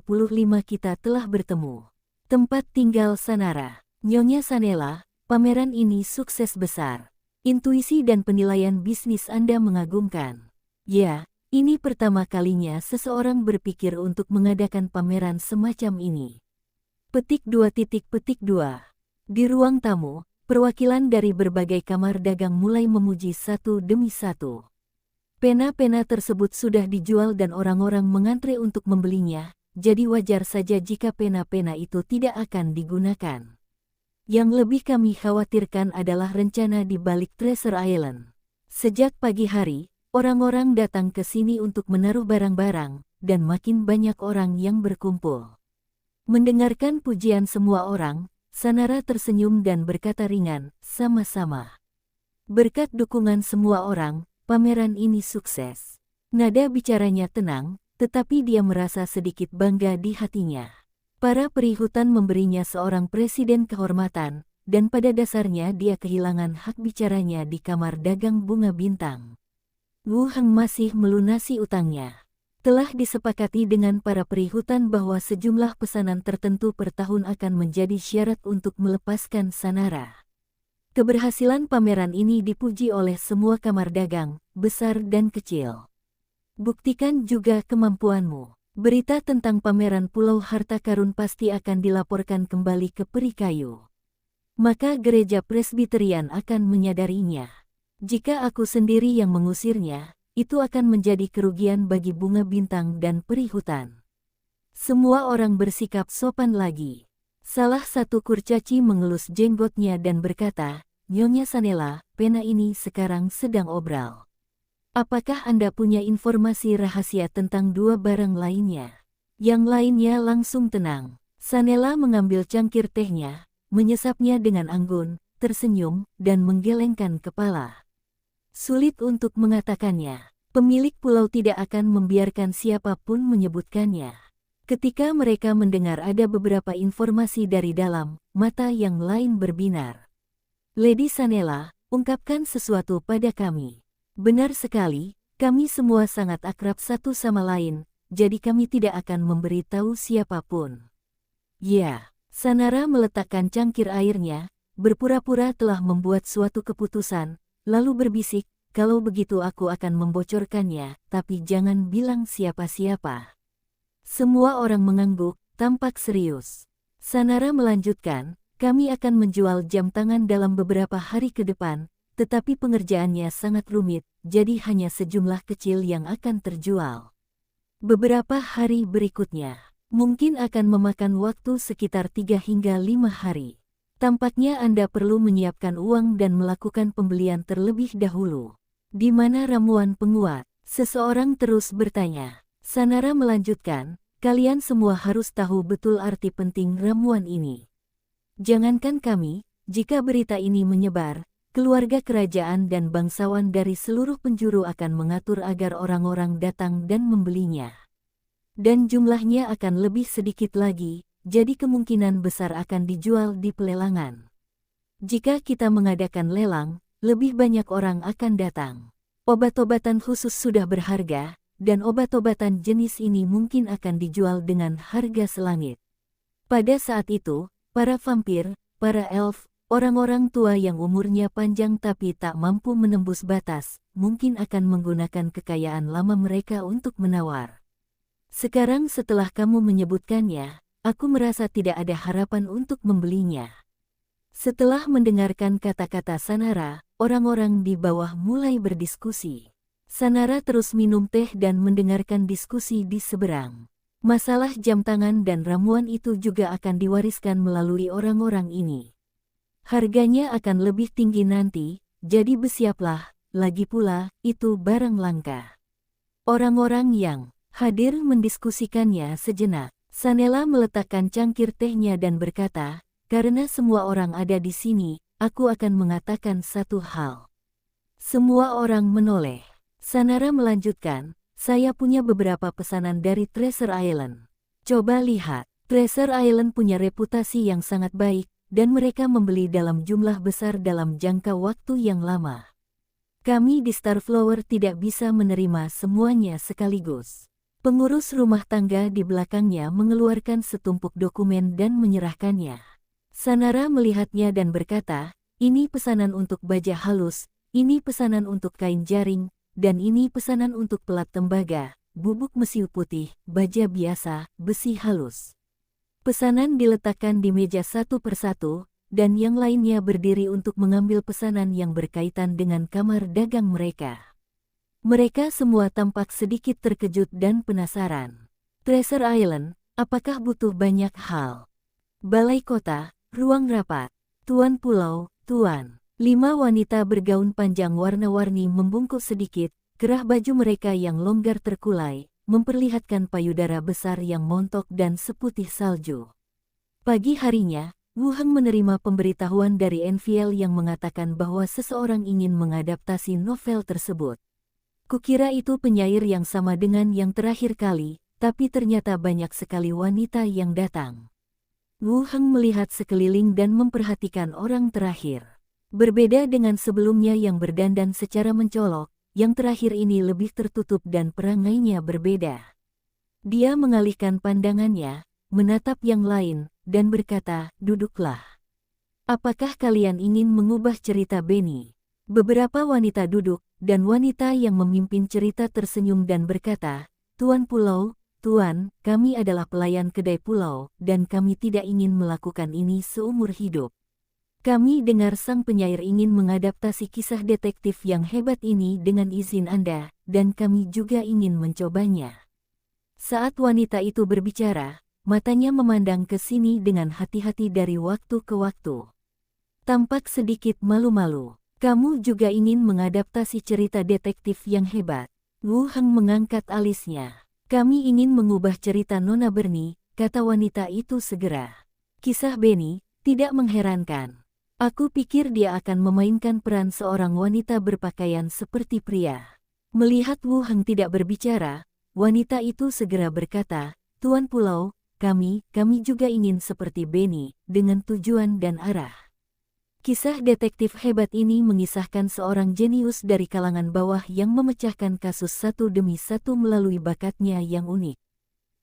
kita telah bertemu. Tempat tinggal Sanara. Nyonya Sanela, pameran ini sukses besar. Intuisi dan penilaian bisnis Anda mengagumkan. Ya, ini pertama kalinya seseorang berpikir untuk mengadakan pameran semacam ini. Petik 2. Di ruang tamu, perwakilan dari berbagai kamar dagang mulai memuji satu demi satu. Pena-pena tersebut sudah dijual dan orang-orang mengantre untuk membelinya, jadi wajar saja jika pena-pena itu tidak akan digunakan. Yang lebih kami khawatirkan adalah rencana di balik Treasure Island. Sejak pagi hari, orang-orang datang ke sini untuk menaruh barang-barang, dan makin banyak orang yang berkumpul. Mendengarkan pujian semua orang, Sanara tersenyum dan berkata ringan, sama-sama. Berkat dukungan semua orang, pameran ini sukses. Nada bicaranya tenang, tetapi dia merasa sedikit bangga di hatinya. Para perihutan memberinya seorang presiden kehormatan, dan pada dasarnya dia kehilangan hak bicaranya di kamar dagang bunga bintang. Wu Hang masih melunasi utangnya. Telah disepakati dengan para perihutan bahwa sejumlah pesanan tertentu per tahun akan menjadi syarat untuk melepaskan Sanara. Keberhasilan pameran ini dipuji oleh semua kamar dagang, besar dan kecil. Buktikan juga kemampuanmu. Berita tentang pameran Pulau Harta Karun pasti akan dilaporkan kembali ke Peri Kayu. Maka gereja Presbyterian akan menyadarinya. Jika aku sendiri yang mengusirnya, itu akan menjadi kerugian bagi bunga bintang dan perihutan. Semua orang bersikap sopan lagi. Salah satu kurcaci mengelus jenggotnya dan berkata, Nyonya Sanela, pena ini sekarang sedang obral. Apakah Anda punya informasi rahasia tentang dua barang lainnya? Yang lainnya langsung tenang. Sanela mengambil cangkir tehnya, menyesapnya dengan anggun, tersenyum, dan menggelengkan kepala. Sulit untuk mengatakannya. Pemilik pulau tidak akan membiarkan siapapun menyebutkannya. Ketika mereka mendengar ada beberapa informasi dari dalam, mata yang lain berbinar. Lady Sanela, ungkapkan sesuatu pada kami. Benar sekali, kami semua sangat akrab satu sama lain, jadi kami tidak akan memberitahu siapapun. Ya, Sanara meletakkan cangkir airnya, berpura-pura telah membuat suatu keputusan, lalu berbisik, kalau begitu aku akan membocorkannya, tapi jangan bilang siapa-siapa. Semua orang mengangguk, tampak serius. Sanara melanjutkan, kami akan menjual jam tangan dalam beberapa hari ke depan, tetapi pengerjaannya sangat rumit, jadi hanya sejumlah kecil yang akan terjual. Beberapa hari berikutnya, mungkin akan memakan waktu sekitar 3 hingga 5 hari. Tampaknya Anda perlu menyiapkan uang dan melakukan pembelian terlebih dahulu. Di mana ramuan penguat? Seseorang terus bertanya. Sanara melanjutkan, kalian semua harus tahu betul arti penting ramuan ini. Jangankan kami, jika berita ini menyebar, keluarga kerajaan dan bangsawan dari seluruh penjuru akan mengatur agar orang-orang datang dan membelinya. Dan jumlahnya akan lebih sedikit lagi, jadi kemungkinan besar akan dijual di pelelangan. Jika kita mengadakan lelang, lebih banyak orang akan datang. Obat-obatan khusus sudah berharga, dan obat-obatan jenis ini mungkin akan dijual dengan harga selangit. Pada saat itu, para vampir, para elf, orang-orang tua yang umurnya panjang tapi tak mampu menembus batas, mungkin akan menggunakan kekayaan lama mereka untuk menawar. Sekarang setelah kamu menyebutkannya, aku merasa tidak ada harapan untuk membelinya. Setelah mendengarkan kata-kata Sanara, orang-orang di bawah mulai berdiskusi. Sanara terus minum teh dan mendengarkan diskusi di seberang. Masalah jam tangan dan ramuan itu juga akan diwariskan melalui orang-orang ini. Harganya akan lebih tinggi nanti, jadi bersiaplah, lagi pula, itu barang langka. Orang-orang yang hadir mendiskusikannya sejenak. Sanela meletakkan cangkir tehnya dan berkata, karena semua orang ada di sini, aku akan mengatakan satu hal. Semua orang menoleh. Sanara melanjutkan, saya punya beberapa pesanan dari Treasure Island. Coba lihat, Treasure Island punya reputasi yang sangat baik, dan mereka membeli dalam jumlah besar dalam jangka waktu yang lama. Kami di Starflower tidak bisa menerima semuanya sekaligus. Pengurus rumah tangga di belakangnya mengeluarkan setumpuk dokumen dan menyerahkannya. Sanara melihatnya dan berkata, ini pesanan untuk baja halus, ini pesanan untuk kain jaring, dan ini pesanan untuk pelat tembaga, bubuk mesiu putih, baja biasa, besi halus. Pesanan diletakkan di meja satu persatu, dan yang lainnya berdiri untuk mengambil pesanan yang berkaitan dengan kamar dagang mereka. Mereka semua tampak sedikit terkejut dan penasaran. Treasure Island, apakah butuh banyak hal? Balai kota, ruang rapat, tuan pulau, tuan. 5 wanita bergaun panjang warna-warni membungkuk sedikit, kerah baju mereka yang longgar terkulai, memperlihatkan payudara besar yang montok dan seputih salju. Pagi harinya, Wu Heng menerima pemberitahuan dari NVL yang mengatakan bahwa seseorang ingin mengadaptasi novel tersebut. Kukira itu penyair yang sama dengan yang terakhir kali, tapi ternyata banyak sekali wanita yang datang. Wu Heng melihat sekeliling dan memperhatikan orang terakhir. Berbeda dengan sebelumnya yang berdandan secara mencolok, yang terakhir ini lebih tertutup dan perangainya berbeda. Dia mengalihkan pandangannya, menatap yang lain, dan berkata, duduklah. Apakah kalian ingin mengubah cerita Benny? Beberapa wanita duduk, dan wanita yang memimpin cerita tersenyum dan berkata, Tuan Pulau, Tuan, kami adalah pelayan kedai pulau, dan kami tidak ingin melakukan ini seumur hidup. Kami dengar sang penyair ingin mengadaptasi kisah detektif yang hebat ini dengan izin Anda, dan kami juga ingin mencobanya. Saat wanita itu berbicara, matanya memandang ke sini dengan hati-hati dari waktu ke waktu. Tampak sedikit malu-malu. Kamu juga ingin mengadaptasi cerita detektif yang hebat. Wu Heng mengangkat alisnya. Kami ingin mengubah cerita Nona Bernie, kata wanita itu segera. Kisah Benny tidak mengherankan. Aku pikir dia akan memainkan peran seorang wanita berpakaian seperti pria. Melihat Wu Heng tidak berbicara, wanita itu segera berkata, Tuan Pulau, kami juga ingin seperti Benny, dengan tujuan dan arah. Kisah detektif hebat ini mengisahkan seorang jenius dari kalangan bawah yang memecahkan kasus satu demi satu melalui bakatnya yang unik.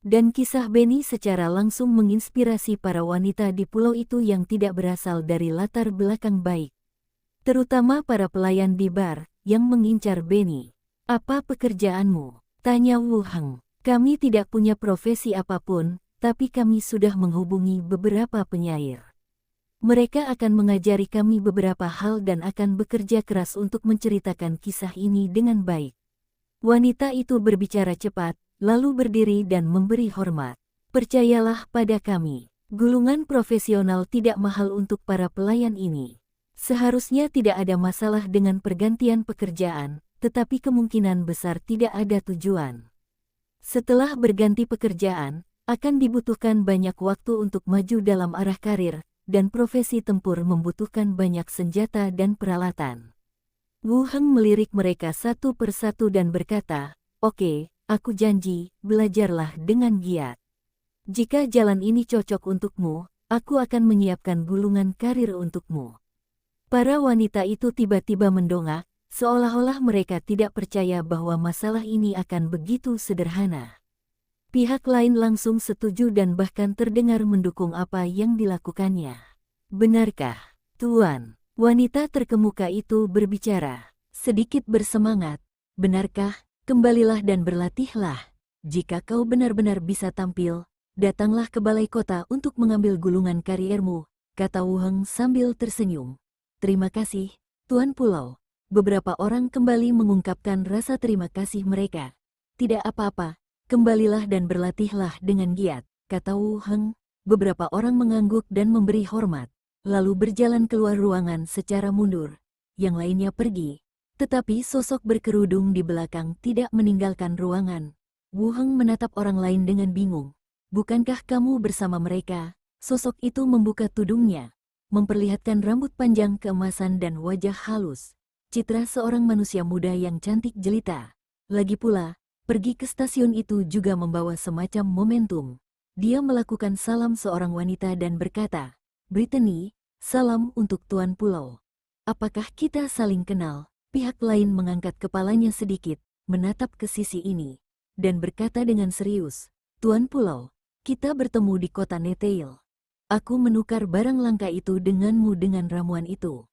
Dan kisah Benny secara langsung menginspirasi para wanita di pulau itu yang tidak berasal dari latar belakang baik. Terutama para pelayan di bar, yang mengincar Benny. Apa pekerjaanmu? Tanya Wu Heng. Kami tidak punya profesi apapun, tapi kami sudah menghubungi beberapa penyair. Mereka akan mengajari kami beberapa hal dan akan bekerja keras untuk menceritakan kisah ini dengan baik. Wanita itu berbicara cepat, lalu berdiri dan memberi hormat. Percayalah pada kami, gulungan profesional tidak mahal untuk para pelayan ini. Seharusnya tidak ada masalah dengan pergantian pekerjaan, tetapi kemungkinan besar tidak ada tujuan. Setelah berganti pekerjaan, akan dibutuhkan banyak waktu untuk maju dalam arah karir, dan profesi tempur membutuhkan banyak senjata dan peralatan. Wu Heng melirik mereka satu persatu dan berkata, Oke, aku janji, belajarlah dengan giat. Jika jalan ini cocok untukmu, aku akan menyiapkan gulungan karir untukmu. Para wanita itu tiba-tiba mendongak, seolah-olah mereka tidak percaya bahwa masalah ini akan begitu sederhana. Pihak lain langsung setuju dan bahkan terdengar mendukung apa yang dilakukannya. Benarkah, Tuan? Wanita terkemuka itu berbicara, sedikit bersemangat. Benarkah? Kembalilah dan berlatihlah. Jika kau benar-benar bisa tampil, datanglah ke balai kota untuk mengambil gulungan kariermu, kata Wu Heng sambil tersenyum. Terima kasih, Tuan Pulau. Beberapa orang kembali mengungkapkan rasa terima kasih mereka. Tidak apa-apa, Kembalilah dan berlatihlah dengan giat, kata Wu Heng. Beberapa orang mengangguk dan memberi hormat, lalu berjalan keluar ruangan secara mundur. Yang lainnya pergi, tetapi sosok berkerudung di belakang tidak meninggalkan ruangan. Wu Heng menatap orang lain dengan bingung. Bukankah kamu bersama mereka? Sosok itu membuka tudungnya, memperlihatkan rambut panjang keemasan dan wajah halus. Citra seorang manusia muda yang cantik jelita. Lagi pula, pergi ke stasiun itu juga membawa semacam momentum. Dia melakukan salam seorang wanita dan berkata, "Brittany, salam untuk Tuan Pulau. Apakah kita saling kenal?" Pihak lain mengangkat kepalanya sedikit, menatap ke sisi ini, dan berkata dengan serius, "Tuan Pulau, kita bertemu di kota Netail. Aku menukar barang langka itu denganmu dengan ramuan itu."